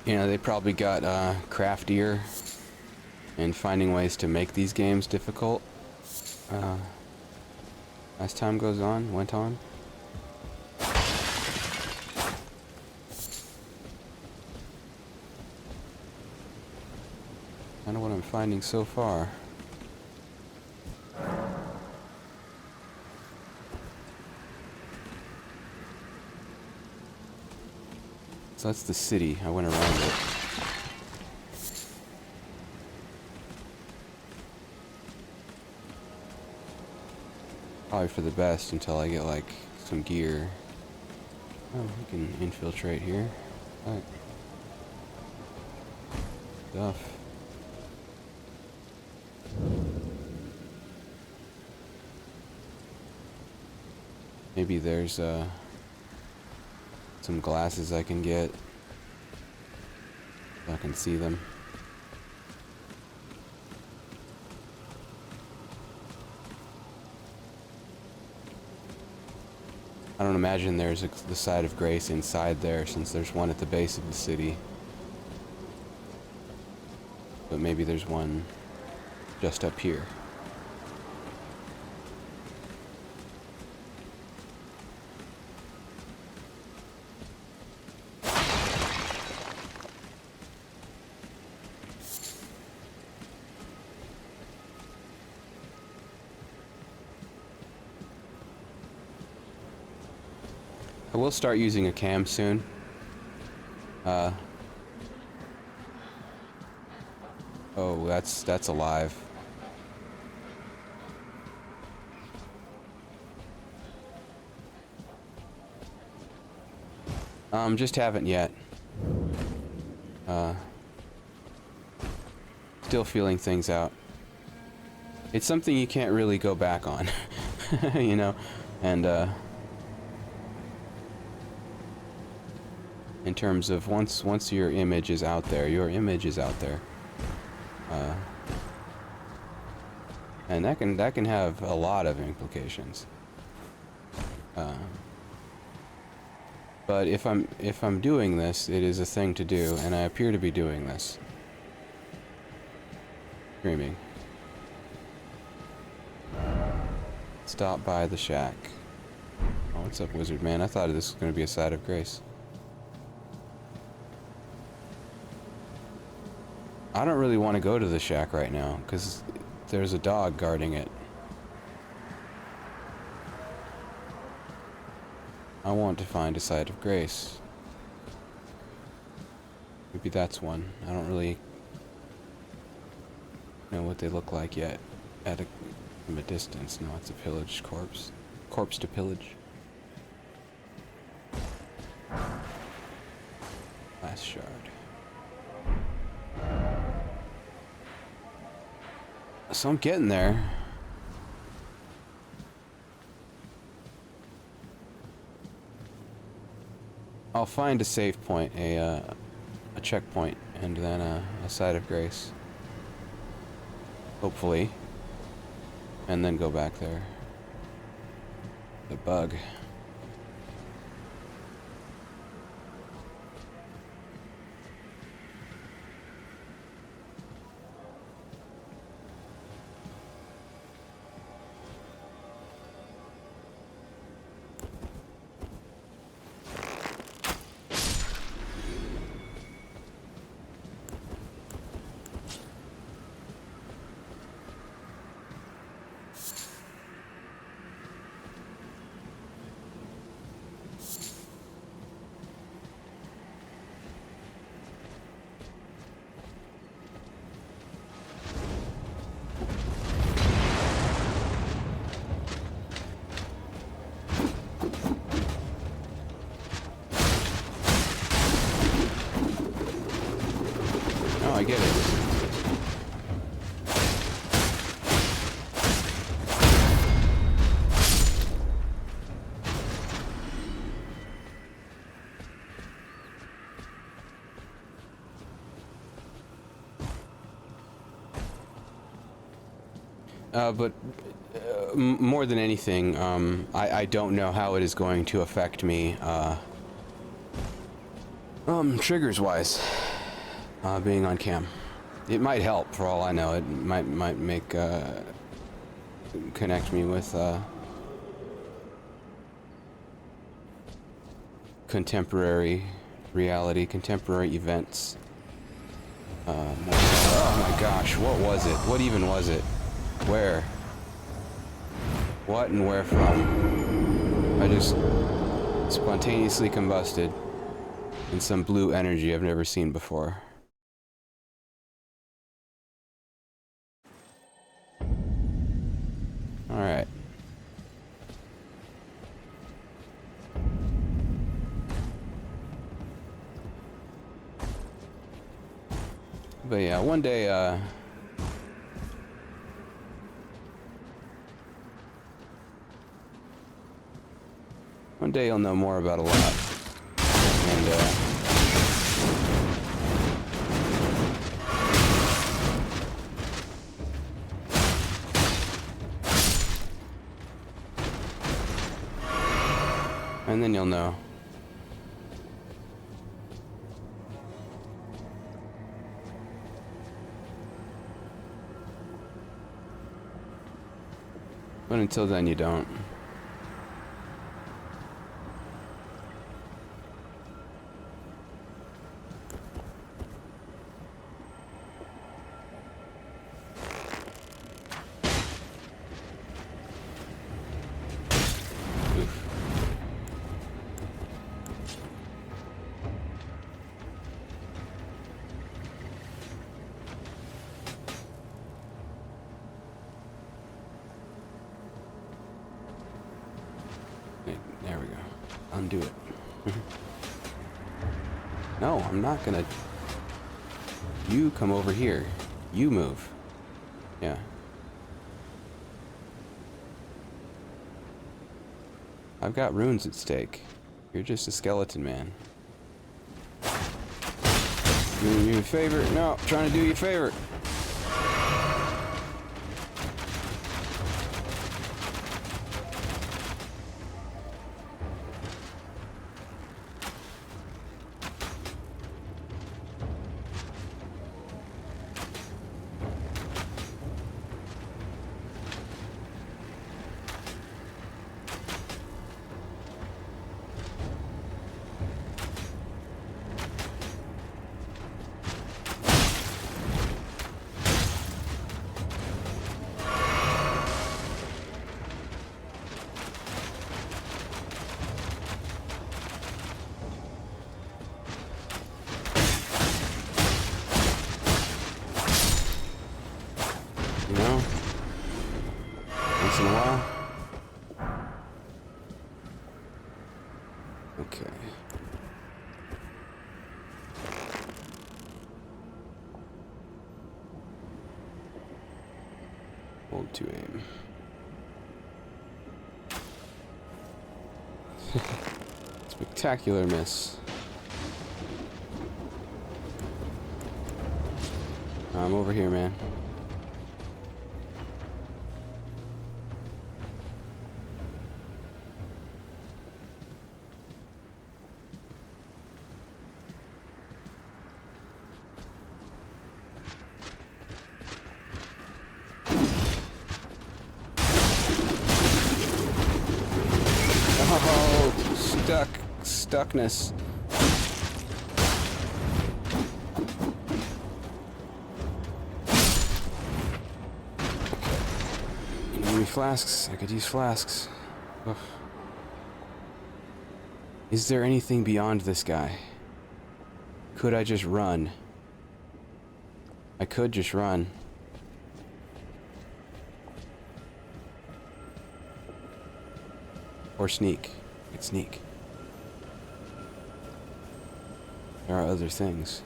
You know, they probably got craftier in finding ways to make these games difficult as time went on. Kind of what I'm finding so far. So that's the city. I went around it. Probably for the best until I get like some gear. Oh, we can infiltrate here. Alright. Stuff. Maybe there's some glasses I can get. So I can see them. I don't imagine there's the side of grace inside there, since there's one at the base of the city. But maybe there's one just up here. I will start using a cam soon. Oh, that's alive. Just haven't yet. Still feeling things out. It's something you can't really go back on, you know, and in terms of once your image is out there, your image is out there. And that can have a lot of implications. But if I'm doing this, it is a thing to do, and I appear to be doing this. Screaming. Stop by the shack. Oh, what's up, wizard man? I thought this was going to be a side of grace. I don't really want to go to the shack right now, because there's a dog guarding it. I want to find a site of grace. Maybe that's one. I don't really know what they look like yet from a distance. No, it's a pillaged corpse. Corpse to pillage. Last shard. So I'm getting there. I'll find a save point, a checkpoint, and then a site of grace. Hopefully. And then go back there. The bug. I get it. But more than anything, I don't know how it is going to affect me, triggers wise. Being on cam, it might help for all I know. It might make connect me with contemporary reality, contemporary events. Oh my gosh, what was it? What even was it? Where? What and where from? I just spontaneously combusted. And some blue energy I've never seen before. Alright. But yeah, one day, you'll know more about a lot. And then you'll know. But until then, you don't. There we go. Undo it. No, I'm not gonna... You come over here. You move. Yeah. I've got runes at stake. You're just a skeleton, man. Doing you a favor? No, trying to do you a favor. You know? Once in a while. Okay. Hold to aim. Spectacular miss. I'm over here, man. Oh, stuckness. You need any flasks? I could use flasks. Ugh. Is there anything beyond this guy? Could I just run? I could just run. Or sneak. I could sneak. There are other things.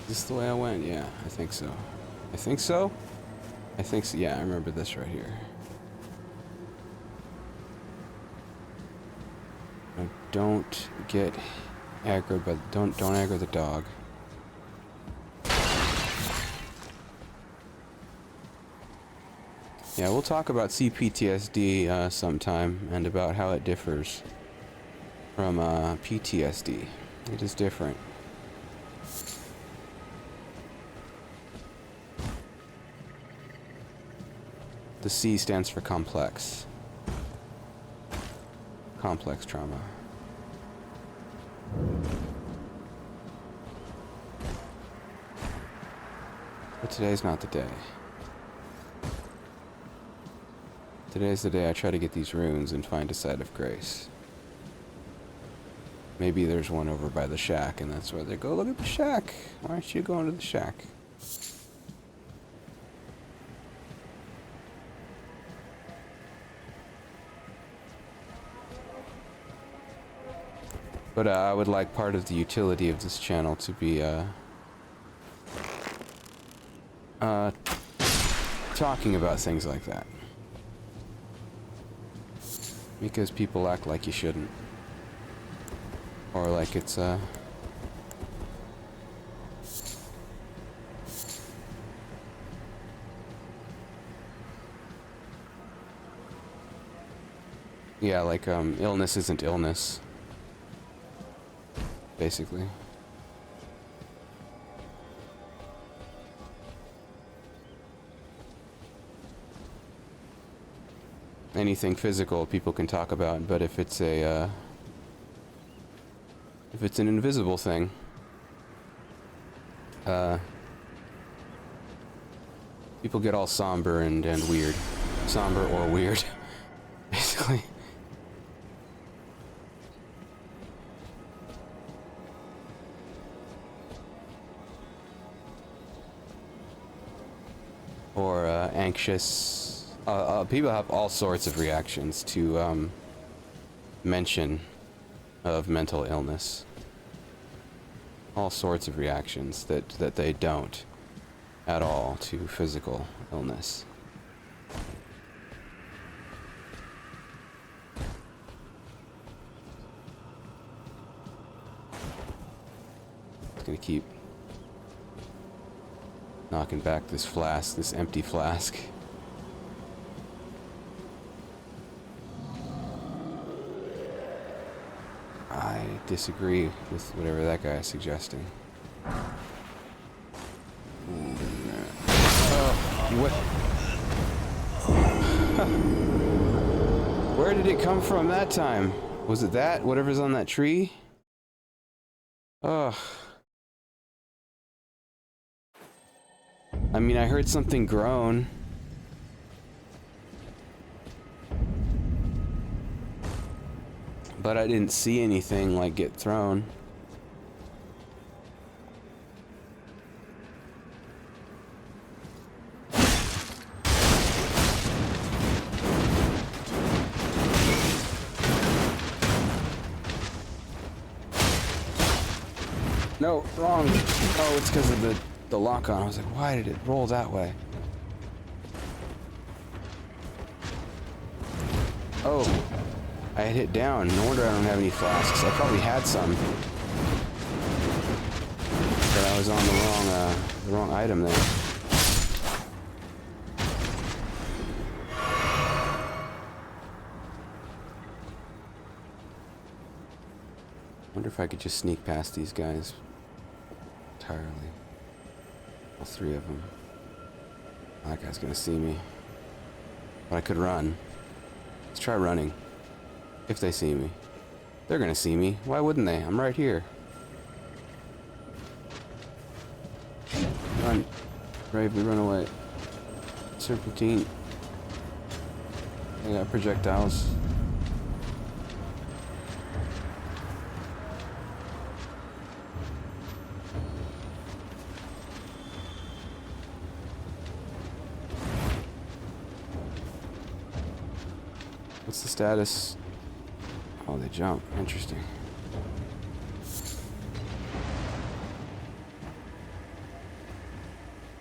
Is this the way I went? Yeah, I think so. I think so? I think so. Yeah, I remember this right here. Now, don't get aggroed, but don't aggro the dog. Yeah, we'll talk about CPTSD sometime, and about how it differs from PTSD. It is different. The C stands for complex. Complex trauma. But today's not the day. Today's the day I try to get these runes and find a site of grace. Maybe there's one over by the shack, and that's where they go. Look at the shack. Why aren't you going to the shack? But I would like part of the utility of this channel to be talking about things like that. Because people act like you shouldn't. Or like it's yeah, like illness isn't illness. Basically. Anything physical people can talk about, but if it's a if it's an invisible thing, people get all somber and weird. Somber or weird, basically. Or anxious. People have all sorts of reactions to mention of mental illness. All sorts of reactions that they don't at all to physical illness. It's gonna keep knocking back this flask, this empty flask. I disagree with whatever that guy is suggesting. What? Where did it come from that time? Was it that? Whatever's on that tree? Ugh. I mean, I heard something groan. But I didn't see anything like get thrown. No, wrong. Oh, it's because of the lock on. I was like, why did it roll that way? Oh. I had hit down. No wonder I don't have any flasks. I probably had some. But I was on the wrong item there. Wonder if I could just sneak past these guys entirely. All three of them. That guy's gonna see me. But I could run. Let's try running. If they see me. They're gonna see me. Why wouldn't they? I'm right here. Run. Bravely run away. Serpentine. I got projectiles. What's the status? Oh, they jump. Interesting.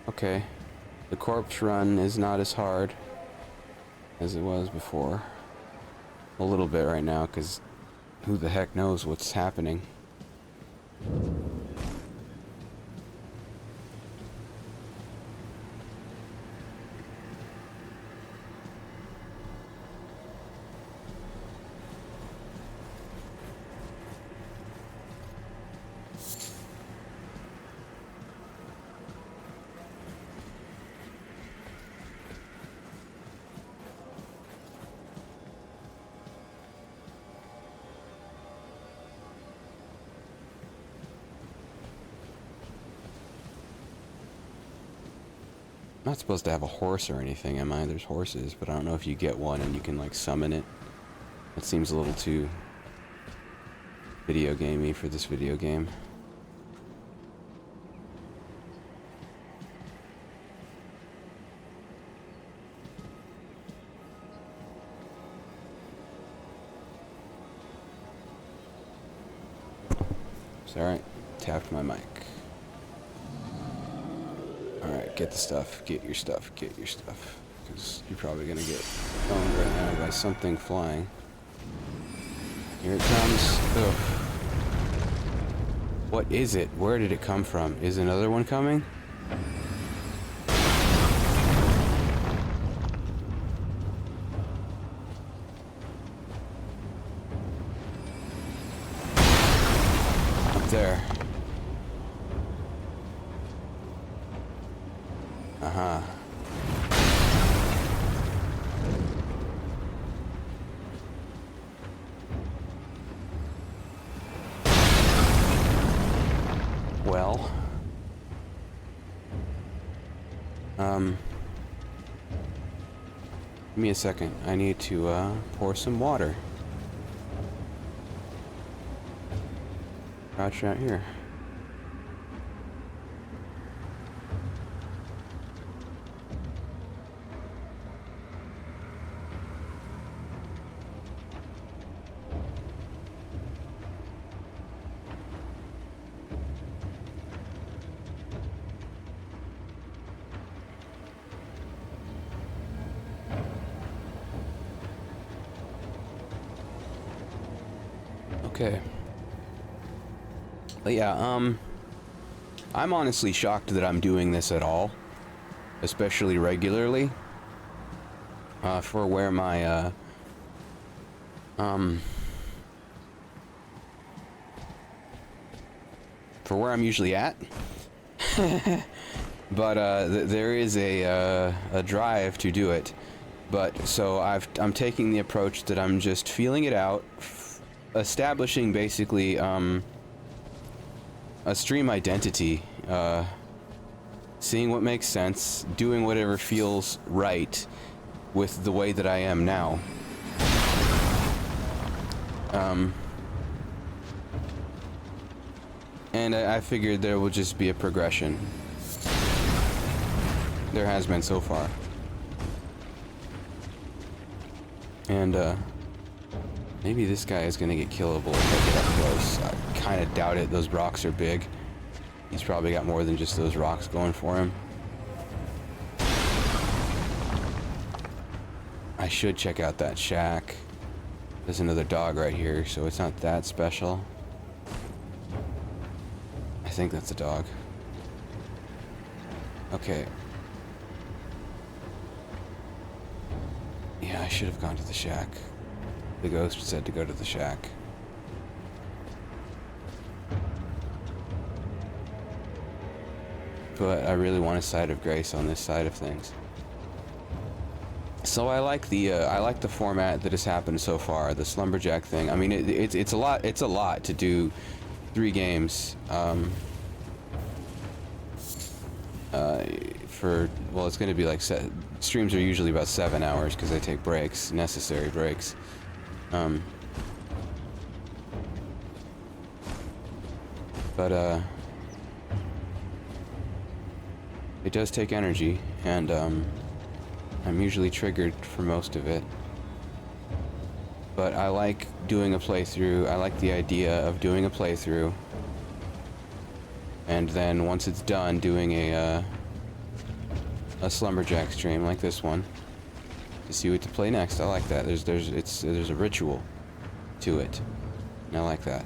Okay. The corpse run is not as hard as it was before. A little bit right now, because who the heck knows what's happening. not supposed to have a horse or anything, am I? There's horses, but I don't know if you get one and you can, like, summon it. That seems a little too video gamey for this video game. It's alright. Tapped my mic. Alright, get the stuff. Get your stuff. Get your stuff. Because you're probably gonna get owned right now by something flying. Here it comes. Ugh. What is it? Where did it come from? Is another one coming? Up there. Uh-huh. Well, give me a second. I need to, pour some water. Crouch right here. Okay. But yeah, I'm honestly shocked that I'm doing this at all, especially regularly, for where my, for where I'm usually at. But, there is a drive to do it. But, so I'm taking the approach that I'm just feeling it out, establishing basically, a stream identity, seeing what makes sense, doing whatever feels right with the way that I am now. And I figured there will just be a progression. There has been so far. And, maybe this guy is gonna get killable if I get up close. I kinda doubt it. Those rocks are big. He's probably got more than just those rocks going for him. I should check out that shack. There's another dog right here, so it's not that special. I think that's a dog. Okay. Yeah, I should have gone to the shack. The ghost said to go to the shack. But I really want a side of grace on this side of things. So I like the format that has happened so far, the Slumberjack thing. I mean, it's a lot. It's a lot to do 3 games. Well, it's going to be like streams are usually about 7 hours because I take breaks, necessary breaks. But it does take energy, and I'm usually triggered for most of it. But I like doing a playthrough. I like the idea of doing a playthrough, and then once it's done, doing a Slumberjack stream like this one to see what to play next. I like that. There's a ritual to it, and I like that.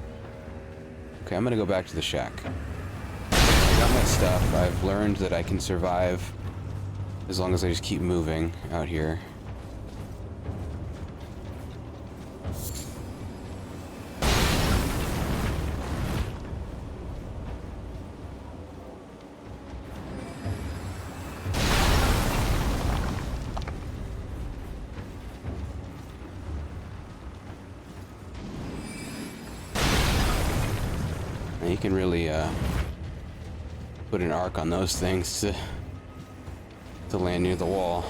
Okay, I'm gonna go back to the shack. I got my stuff. I've learned that I can survive as long as I just keep moving out here. And you can really put an arc on those things to to land near the wall.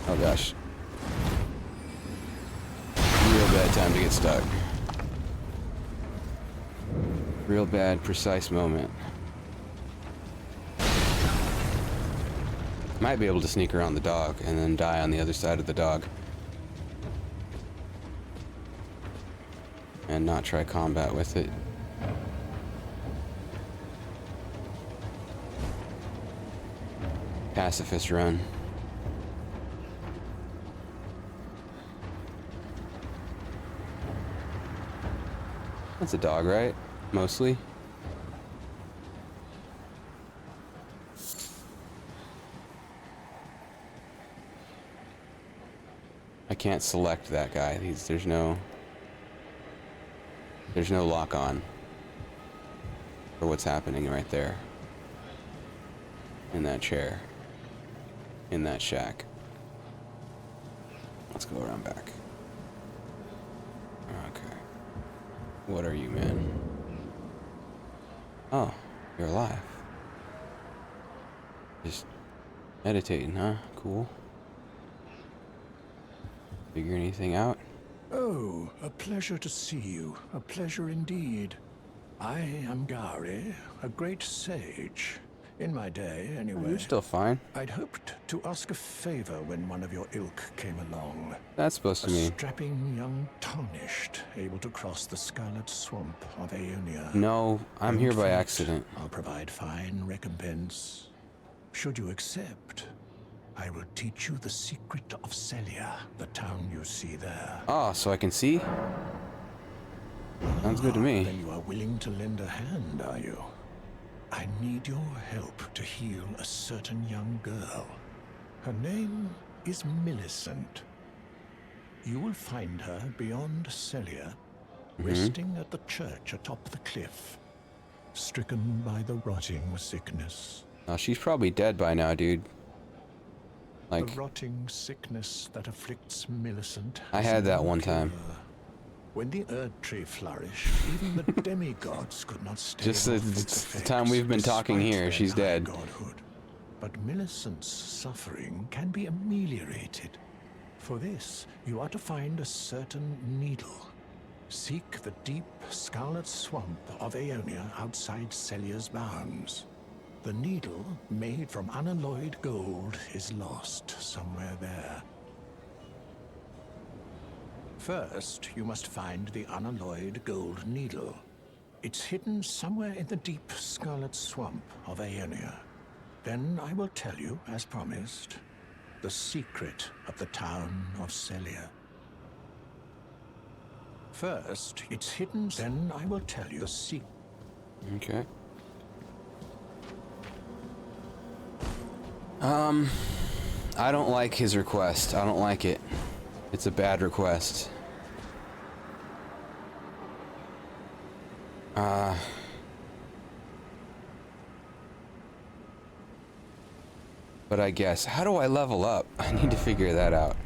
Oh gosh. Real bad time to get stuck. Real bad, precise moment. Might be able to sneak around the dog and then die on the other side of the dog. And not try combat with it. Pacifist run. That's a dog, right? Mostly. I can't select that guy. There's no lock on for what's happening right there. In that chair. In that shack. Let's go around back. Okay. What are you, man? Oh, you're alive. Just meditating, huh? Cool. Figure anything out? Oh, a pleasure to see you. A pleasure indeed. I am Gari, a great sage. In my day, anyway. Oh, you're still fine. I'd hoped to ask a favor when one of your ilk came along. That's supposed to A mean. strapping young tarnished, able to cross the scarlet swamp of Aeonia. No, I'm here by In fact, accident. I'll provide fine recompense. Should you accept, I will teach you the secret of Celia, the town you see there. Oh, so I can see? Sounds good to me. Then you are willing to lend a hand, are you? I need your help to heal a certain young girl. Her name is Millicent. You will find her beyond Celia, resting at the church atop the cliff, stricken by the rotting sickness. Oh, she's probably dead by now, dude. Like, The rotting sickness that afflicts Millicent. I has had that no one time. cure. When the Erd tree flourished, even the demigods could not stay Just off the its time we've been effects, talking despite here, their she's high dead. godhood. But Millicent's suffering can be ameliorated. For this, you are to find a certain needle. Seek the deep scarlet swamp of Aeonia outside Celia's bounds. The needle, made from unalloyed gold, is lost somewhere there. First, you must find the unalloyed gold needle. It's hidden somewhere in the deep scarlet swamp of Aeonia. Then I will tell you, as promised, the secret of the town of Celia. First, it's hidden, then I will tell you the secret. Okay. I don't like his request. I don't like it. It's a bad request. But I guess, how do I level up? I need to figure that out.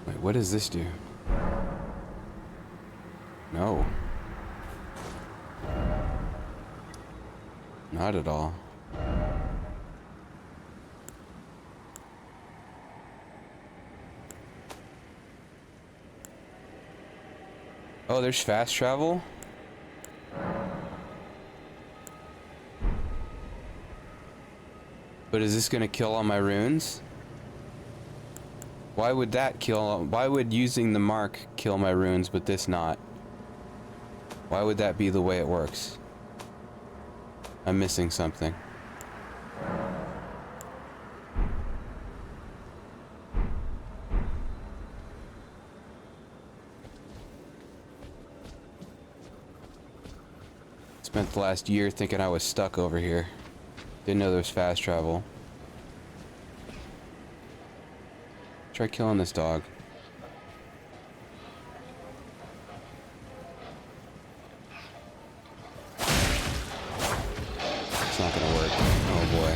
Wait, what does this do? No. Not at all. Oh, there's fast travel? But is this gonna kill all my runes? Why would that kill? Why would using the mark kill my runes, but this not? Why would that be the way it works? I'm missing something. last year thinking I was stuck over here. Didn't know there was fast travel. Try killing this dog. It's not gonna work. Oh boy.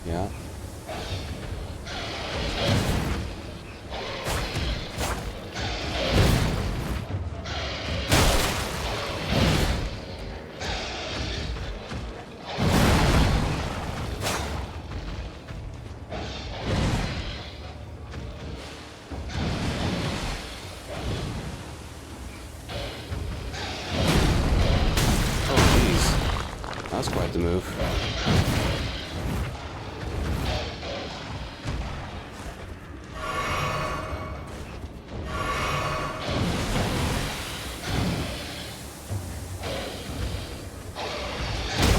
Yeah. That's quite the move.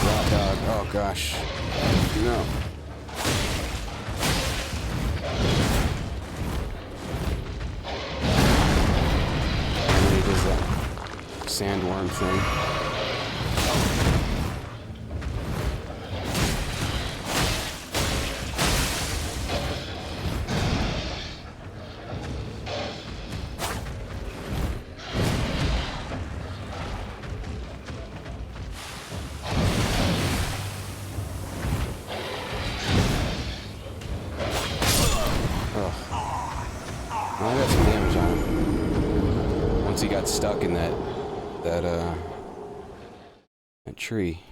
Hot dog. Oh gosh. No. And then he does that sandworm thing. I got some damage on him. Once he got stuck in that tree.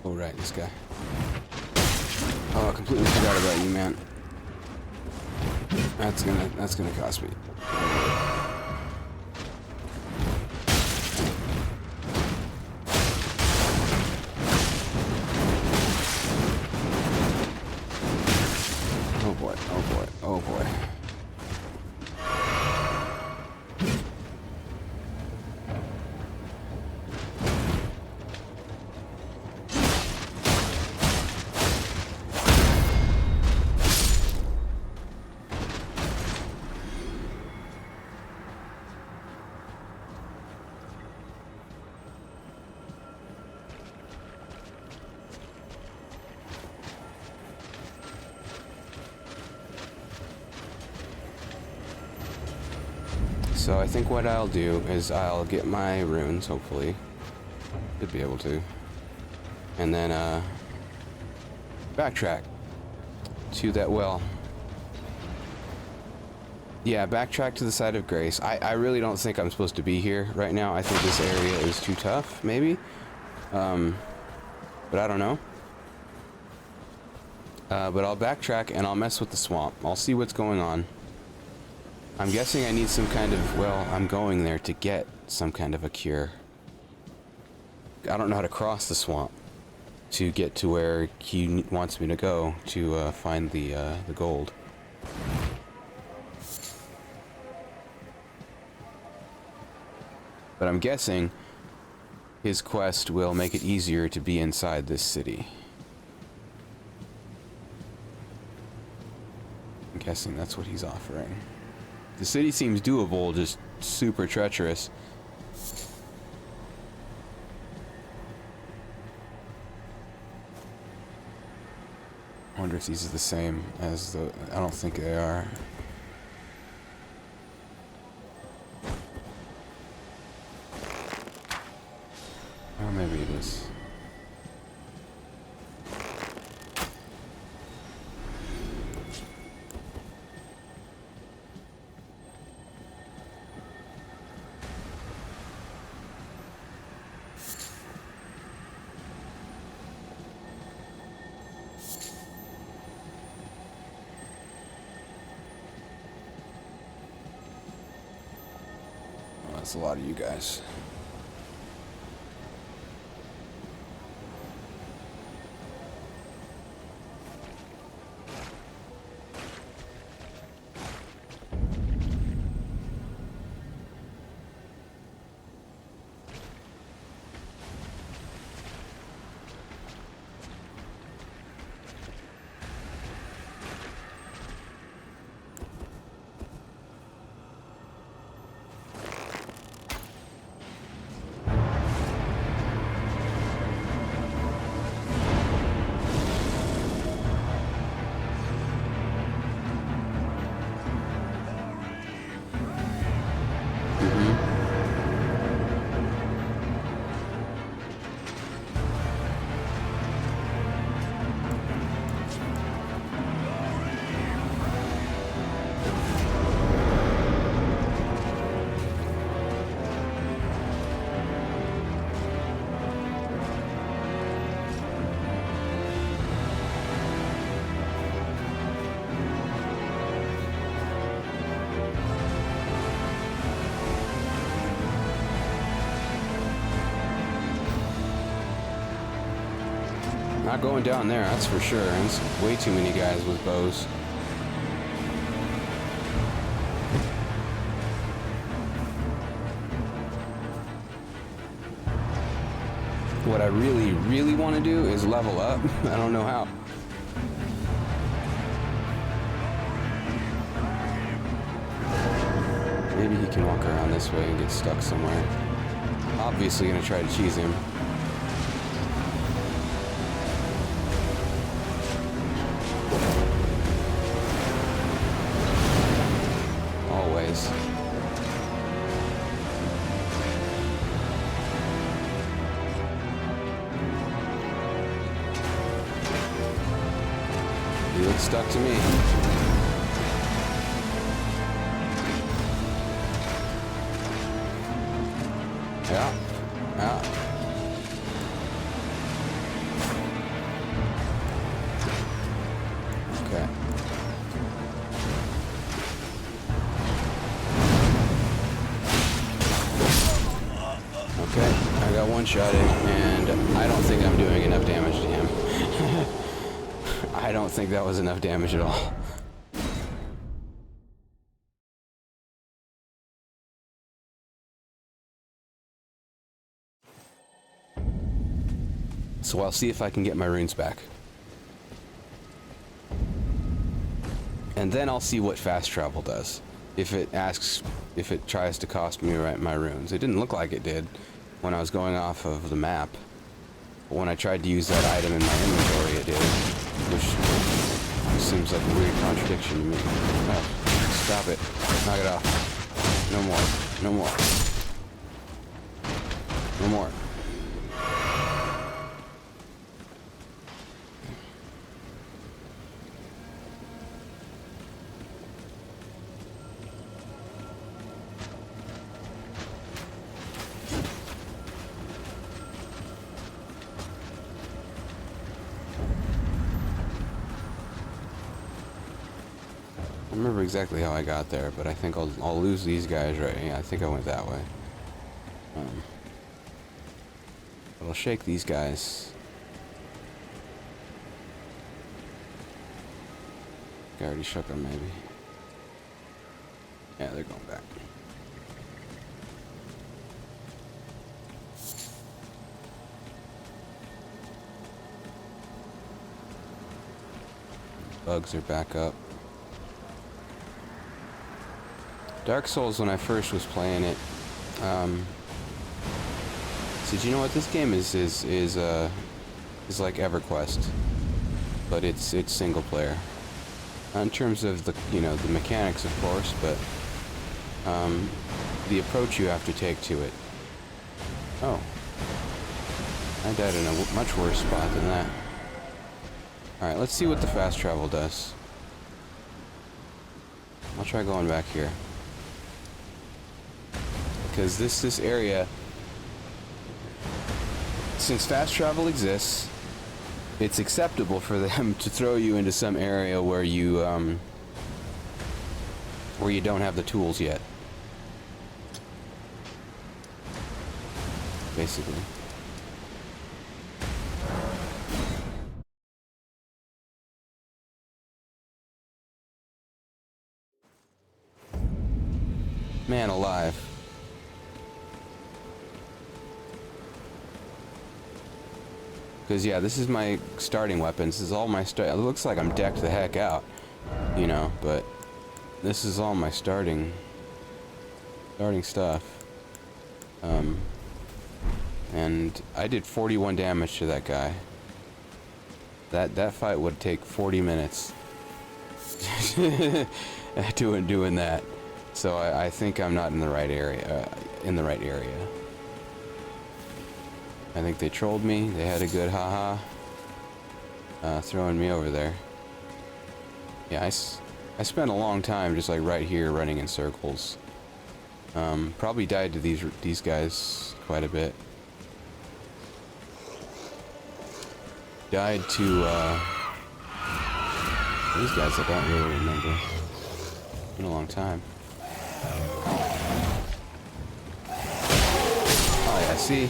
Oh right, this guy. Oh, I completely forgot about you, man. That's gonna cost me. Oh boy, oh boy, oh boy. So I think what I'll do is I'll get my runes, hopefully. Should be able to. And then, backtrack to that well. Yeah, backtrack to the side of Grace. I really don't think I'm supposed to be here right now. I think this area is too tough, maybe. But I don't know. But I'll backtrack and I'll mess with the swamp. I'll see what's going on. I'm guessing I need some kind of, well, I'm going there to get some kind of a cure. I don't know how to cross the swamp to get to where he wants me to go to find the gold. But I'm guessing his quest will make it easier to be inside this city. I'm guessing that's what he's offering. The city seems doable, just super treacherous. I wonder if these are the same as the... I don't think they are. Or maybe it is. That's a lot of you guys. not going down there, that's for sure. There's way too many guys with bows. What I really, really want to do is level up. I don't know how. Maybe he can walk around this way and get stuck somewhere. Obviously gonna try to cheese him. Always. He looks stuck to me. Yeah. Yeah. Okay. Okay, I got one shot in, and I don't think I'm doing enough damage to him. I don't think that was enough damage at all. So I'll see if I can get my runes back. And then I'll see what fast travel does. If it tries to cost me my runes. It didn't look like it did when I was going off of the map. But when I tried to use that item in my inventory, it did. Which seems like a weird contradiction to me. Oh, stop it. Knock it off. No more. No more. No more. I don't remember exactly how I got there, but I think I'll lose these guys, right? Yeah, I think I went that way. But I'll shake these guys. I already shook them, maybe. Yeah, they're going back. Bugs are back up. Dark Souls, when I first was playing it, said, you know what, this game is like EverQuest, but it's single player. Not in terms of the the mechanics, of course, but the approach you have to take to it. Oh, I died in a much worse spot than that. All right, let's see what the fast travel does. I'll try going back here. Because this area, since fast travel exists, it's acceptable for them to throw you into some area where you don't have the tools yet. Basically. Man alive. Because, yeah, this is my starting weapon. This is all my it looks like I'm decked the heck out, but this is all my starting stuff. And I did 41 damage to that guy. That fight would take 40 minutes. doing that. So I think I'm not in the right area. I think they trolled me. They had a good haha. Throwing me over there. Yeah, I spent a long time just like right here running in circles. Probably died to these guys quite a bit. Died to these guys I don't really remember. In a long time. Oh yeah, see?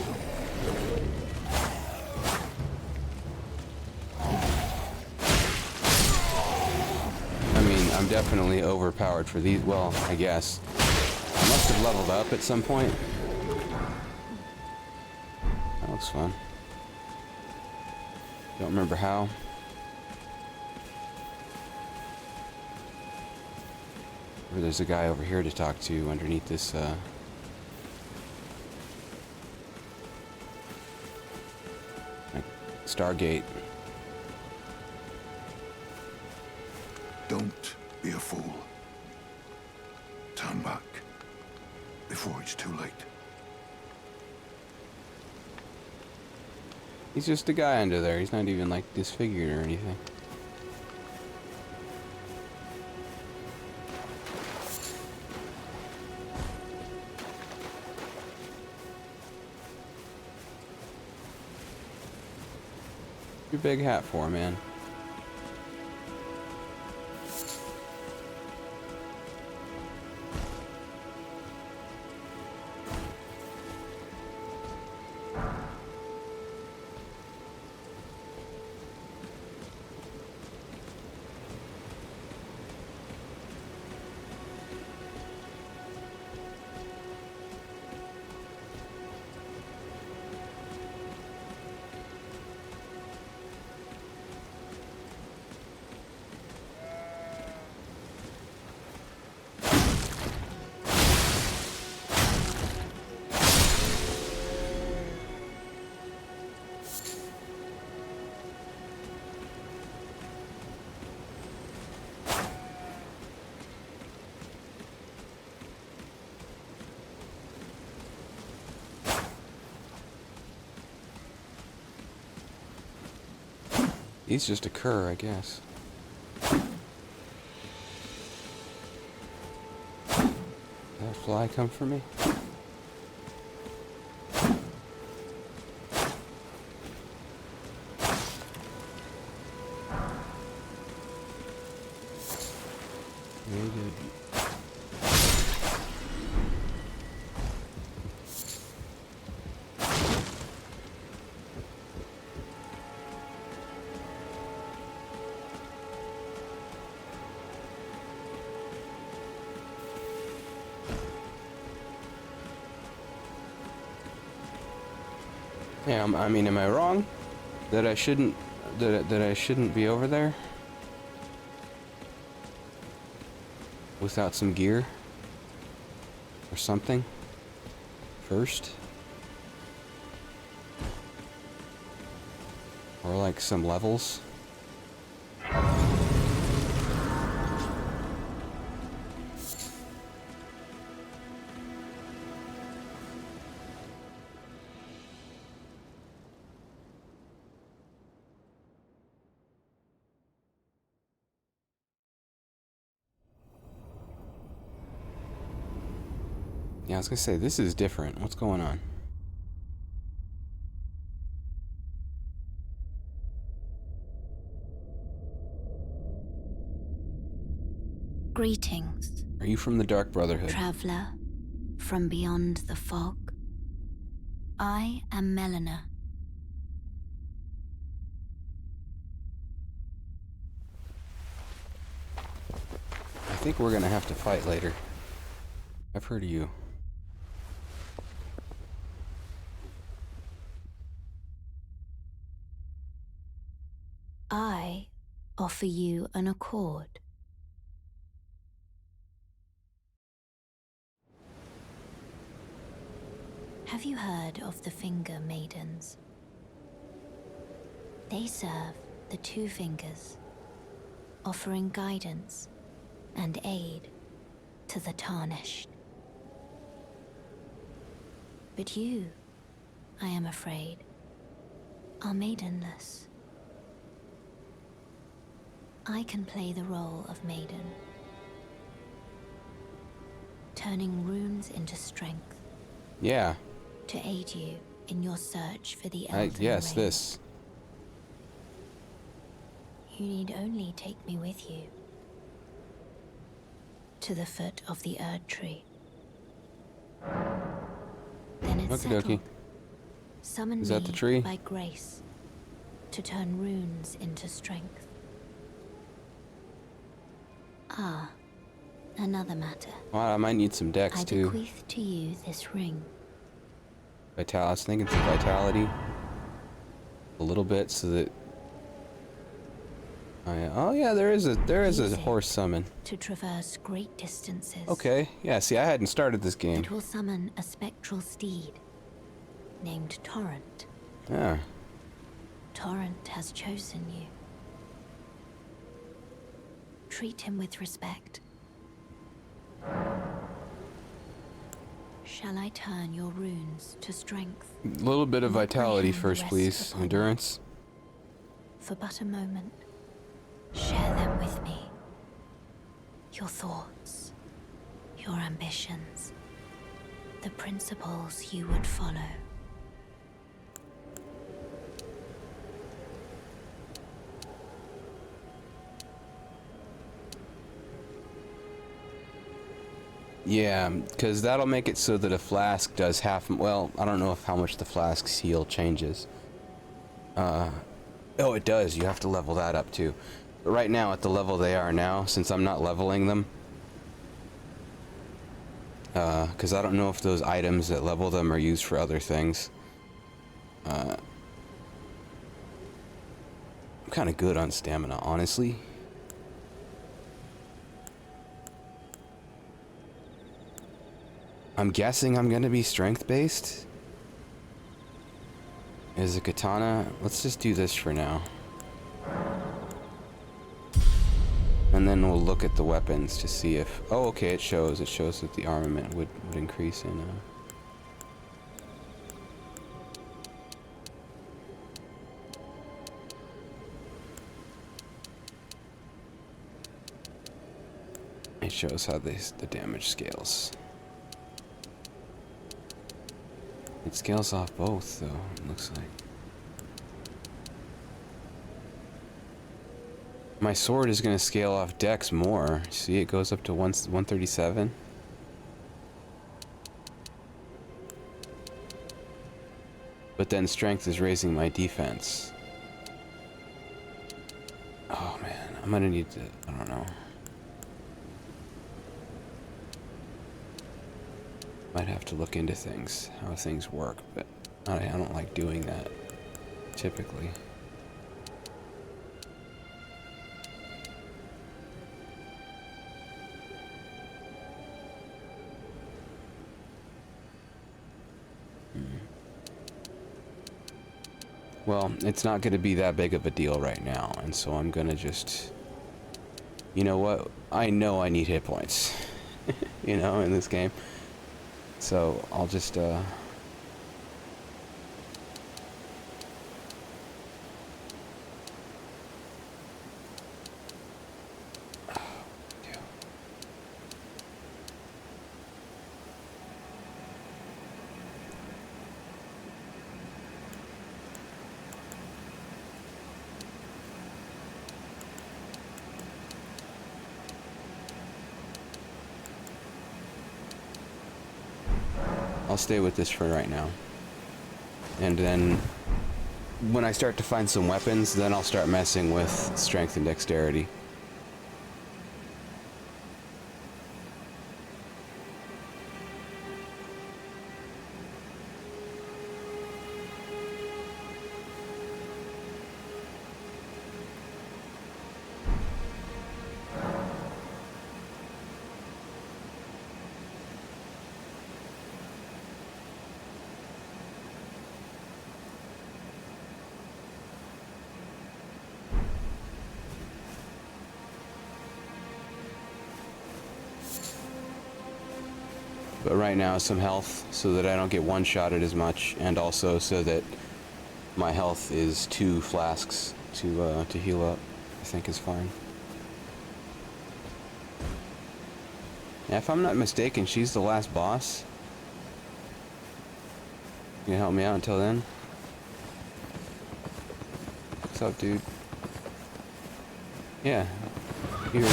I'm definitely overpowered for these. Well, I guess. I must have leveled up at some point. That looks fun. Don't remember how. There's a guy over here to talk to underneath this, like, Stargate. Don't be a fool. Turn back before it's too late. He's just a guy under there. He's not even, like, disfigured or anything. Your big hat for, man. He's just a cur, I guess. Did that fly come for me? Yeah, he did. Yeah, I mean, am I wrong that I shouldn't that I shouldn't be over there without some gear or something first, or like some levels? Yeah, I was gonna say, this is different. What's going on? Greetings, Are you from the Dark Brotherhood? traveler from beyond the fog. I am Melina. I think we're gonna have to fight later. I've heard of you. I offer you an accord. Have you heard of the Finger Maidens? They serve the Two Fingers, offering guidance and aid to the Tarnished. But you, I am afraid, are maidenless. I can play the role of maiden, turning runes into strength. Yeah. To aid you in your search for the I Elden guess Ring. this. You need only take me with you to the foot of the Erd Tree. Then it's Okie dokie. settled. Summon Is me that the tree? by grace to turn runes into strength. Ah, another matter. Well, I might need some dex I too. bequeath to you this ring. I was thinking some vitality. A little bit so that... oh yeah, there is a horse summon. To traverse great distances. Okay, yeah, see, I hadn't started this game. It will summon a spectral steed named Torrent. Yeah. Torrent has chosen you. Treat him with respect. Shall I turn your runes to strength? A little bit of vitality Comprehend the first, rest please. upon Endurance. For but a moment, share them with me. Your thoughts, your ambitions, the principles you would follow. Yeah, because that'll make it so that a flask does half... Well, I don't know how much the flask's heal changes. Oh, it does. You have to level that up, too. But right now, at the level they are now, since I'm not leveling them... because I don't know if those items that level them are used for other things. I'm kind of good on stamina, honestly. I'm guessing I'm gonna be strength-based. Is a katana... Let's just do this for now. And then we'll look at the weapons to see if... Oh, okay, it shows. It shows that the armament would increase in... It shows how the damage scales. It scales off both, though, it looks like. My sword is going to scale off dex more. See, it goes up to 137. But then strength is raising my defense. Oh, man. I'm going to need to... I don't know. Might have to look into things, how things work, but I don't like doing that, typically. Well, it's not going to be that big of a deal right now, and so I'm going to just... You know what? I know I need hit points, you know, in this game. So, I'll just, I'll stay with this for right now. And then when I start to find some weapons, then I'll start messing with strength and dexterity. But right now, some health, so that I don't get one-shotted as much, and also so that my health is 2 flasks to heal up, I think is fine. Yeah, if I'm not mistaken, she's the last boss. You gonna help me out until then? What's up, dude? Yeah. Here, dude.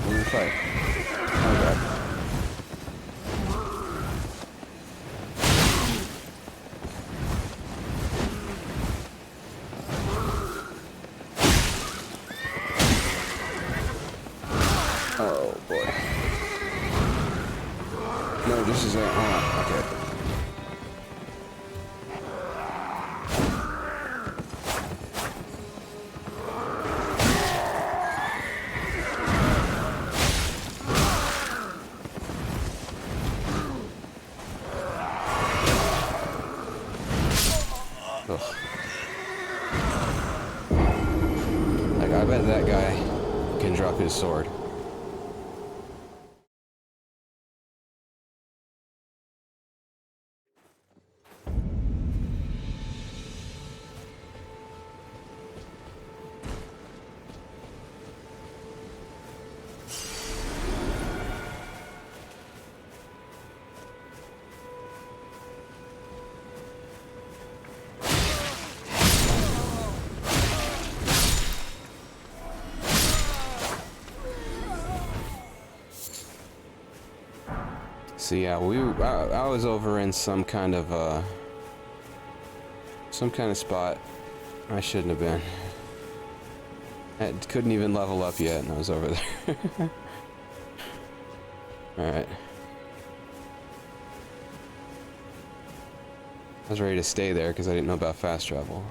We're gonna fight. Oh, God. Oh boy. No, this is it. Oh, okay. Ugh. Like, I bet that guy can drop his sword. So yeah, I was over in some kind of spot I shouldn't have been. I couldn't even level up yet, and I was over there. All right. I was ready to stay there because I didn't know about fast travel.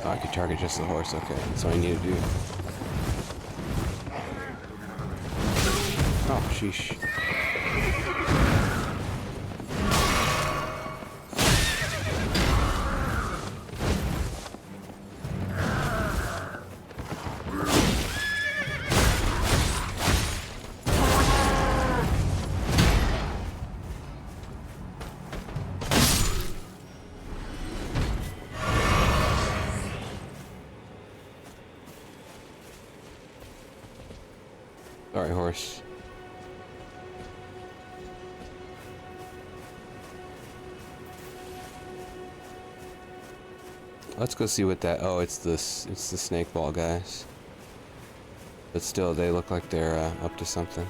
I could target just the horse, okay. That's all I need to do. Oh, sheesh. Sorry, horse. Let's go see what that. Oh, it's the snake ball guys. But still, they look like they're up to something.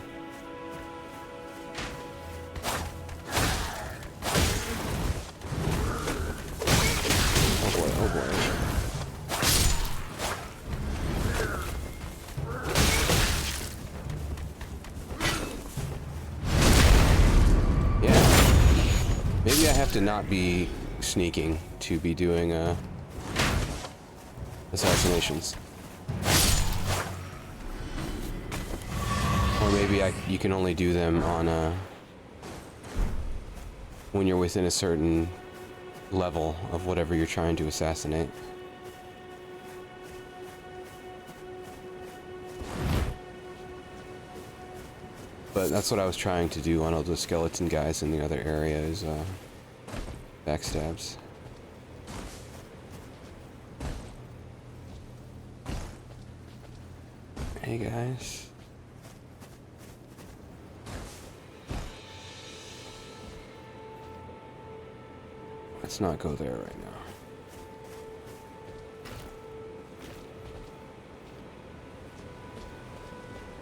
Oh boy! Oh boy! Maybe I have to not be sneaking to be doing assassinations. Or maybe you can only do them on when you're within a certain level of whatever you're trying to assassinate. But that's what I was trying to do on all those skeleton guys in the other area is backstabs. Hey guys. Let's not go there right now.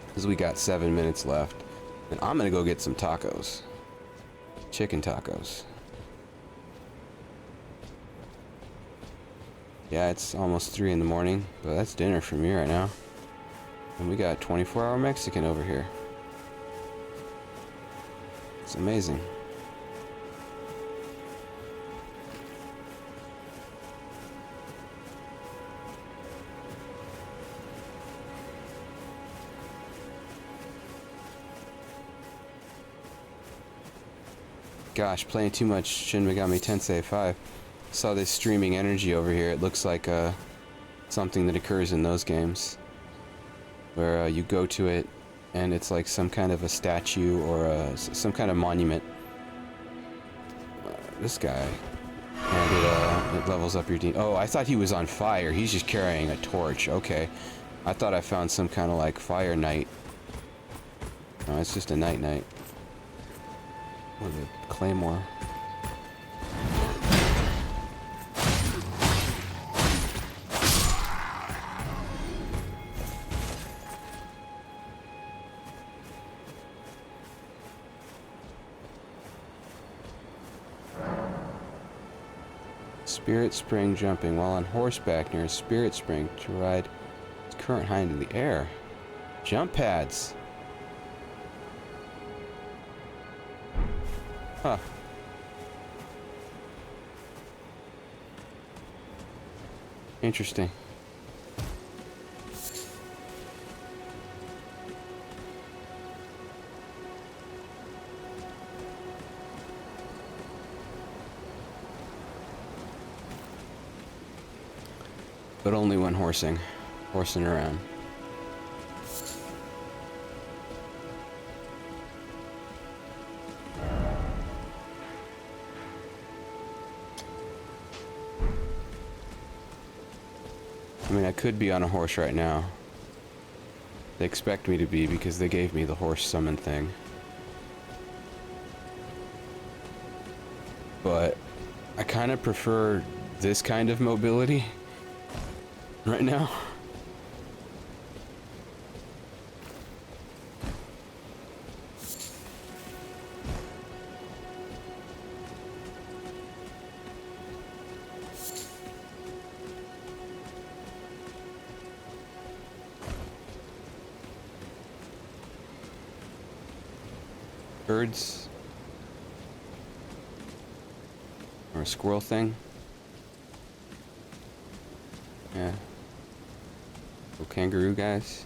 Because we got 7 minutes left. And I'm gonna go get some tacos. Chicken tacos. Yeah, it's almost 3 in the morning, but that's dinner for me right now. And we got 24-hour Mexican over here. It's amazing. Gosh, playing too much Shin Megami Tensei 5. Saw this streaming energy over here. It looks like something that occurs in those games. Where you go to it and it's like some kind of a statue or some kind of monument. This guy. And it levels up your Oh, I thought he was on fire. He's just carrying a torch. Okay. I thought I found some kind of like fire knight. No, it's just a night knight. With a claymore. Spirit Spring jumping while on horseback near a Spirit Spring to ride its current hind in the air. Jump pads. Huh. Interesting. But only when horsing around. I mean, I could be on a horse right now. They expect me to be because they gave me the horse summon thing. But I kind of prefer this kind of mobility right now. Birds. Or a squirrel thing. Yeah. Little kangaroo guys.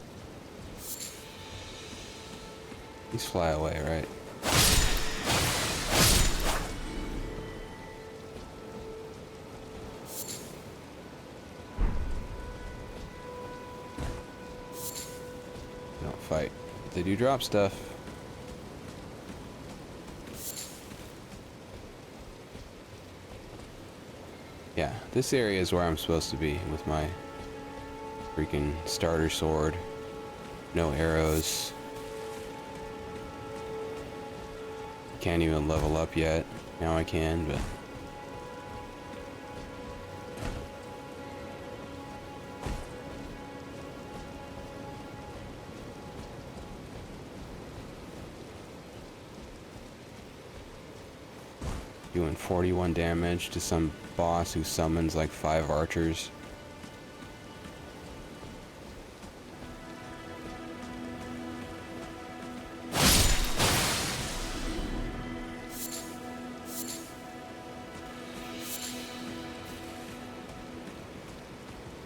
These fly away, right? They don't fight. But they do drop stuff. Yeah, this area is where I'm supposed to be with my freaking starter sword. No arrows. Can't even level up yet. Now I can, but... doing 41 damage to some boss who summons like 5 archers.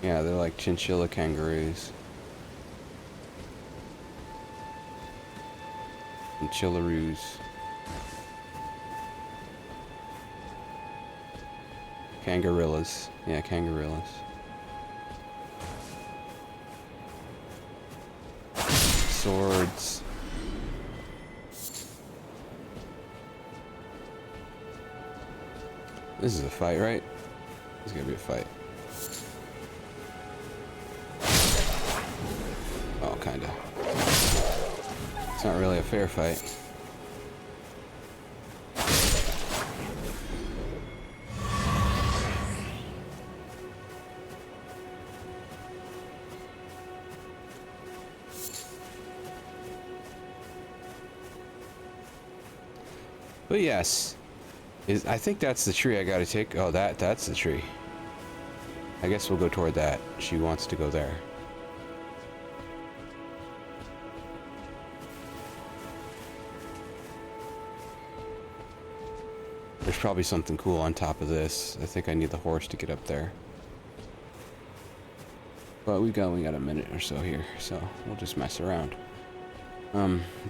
Yeah, they're like chinchilla kangaroos. Chinchillaroos. Kangarillas. Yeah, kangarillas. Swords. This is a fight, right? This is gonna be a fight. Oh, kinda. It's not really a fair fight. But yes, I think that's the tree I gotta take. Oh, that's the tree. I guess we'll go toward that. She wants to go there. There's probably something cool on top of this. I think I need the horse to get up there. But we got a minute or so here, so we'll just mess around.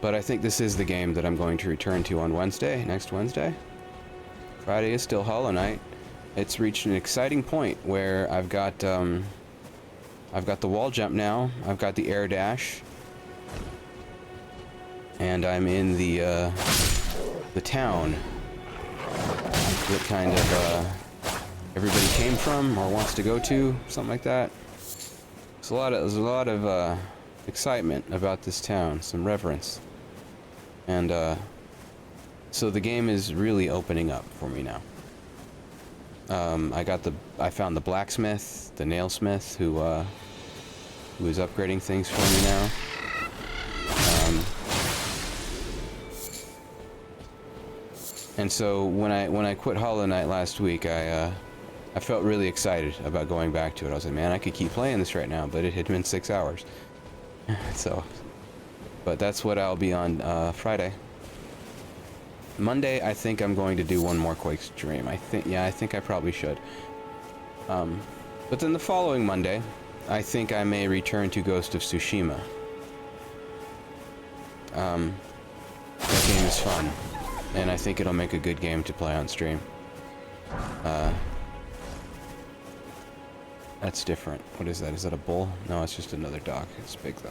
But I think this is the game that I'm going to return to on Wednesday, next Wednesday. Friday is still Hollow Knight. It's reached an exciting point where I've got the wall jump now. I've got the air dash, and I'm in the town that kind of everybody came from or wants to go to, something like that. there's a lot of excitement about this town, some reverence, and so the game is really opening up for me now. I found the blacksmith, the nailsmith, who is upgrading things for me now. And so when I quit Hollow Knight last week, I felt really excited about going back to it. I was like, man, I could keep playing this right now, but it had been 6 hours. So, but that's what I'll be on Friday. Monday, I think I'm going to do one more Quake stream. I think I probably should. But then the following Monday, I think I may return to Ghost of Tsushima. That game is fun, and I think it'll make a good game to play on stream. That's different. What is that? Is that a bull? No, it's just another dog. It's big though.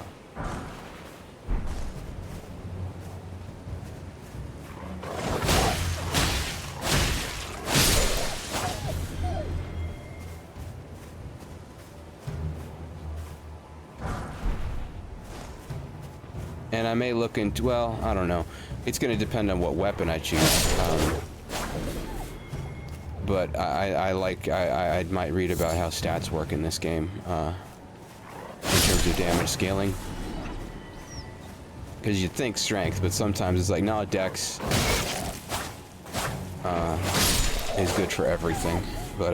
And I may look into, well, I don't know. It's going to depend on what weapon I choose. But I might read about how stats work in this game, in terms of damage scaling. Because you'd think strength, but sometimes it's like, no, dex is good for everything. But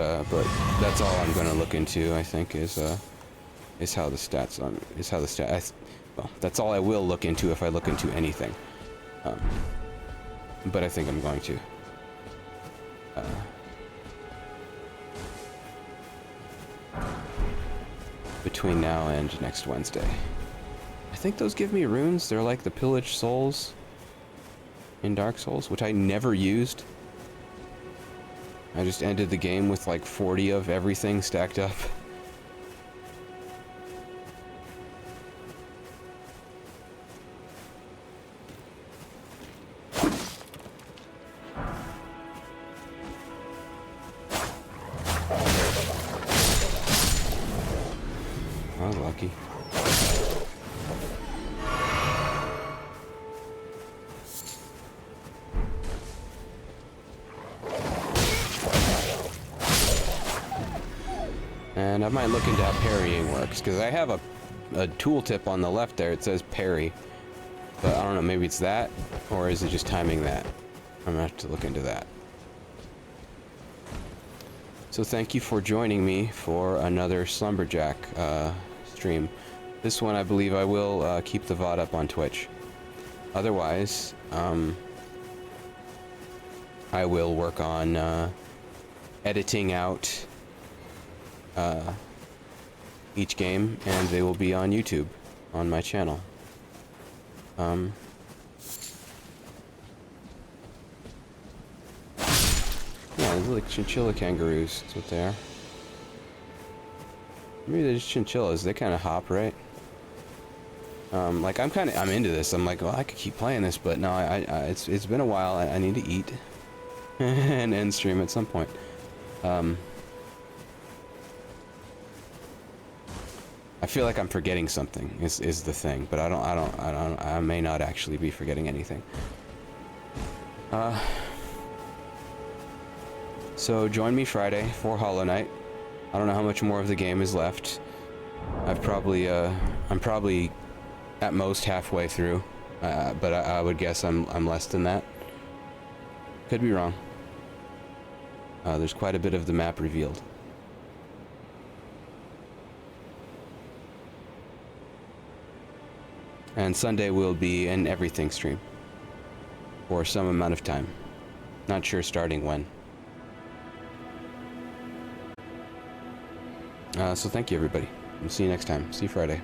that's all I'm going to look into, I think, is how the stats well, that's all I will look into if I look into anything. But I think I'm going to. Between now and next Wednesday. I think those give me runes. They're like the Pillaged Souls in Dark Souls, which I never used. I just ended the game with like 40 of everything stacked up. Lucky. And I might look into how parrying works, because I have a tooltip on the left there. It says parry, but I don't know, maybe it's that, or is it just timing that? I'm gonna have to look into that. So thank you for joining me for another Slumberjack stream. This one, I believe I will keep the VOD up on Twitch. Otherwise, I will work on editing out each game, and they will be on YouTube, on my channel. Yeah, they're like chinchilla kangaroos. That's what they are. Maybe they're just chinchillas. They kind of hop, right? Like I'm into this. I'm like, well, I could keep playing this, but no, it's been a while. I need to eat and end stream at some point. I feel like I'm forgetting something. Is the thing, but I may not actually be forgetting anything. So join me Friday for Hollow Knight. I don't know how much more of the game is left. I'm probably at most halfway through, but I would guess I'm less than that. Could be wrong. There's quite a bit of the map revealed. And Sunday will be an everything stream for some amount of time. Not sure starting when. So thank you, everybody. We'll see you next time. See you Friday.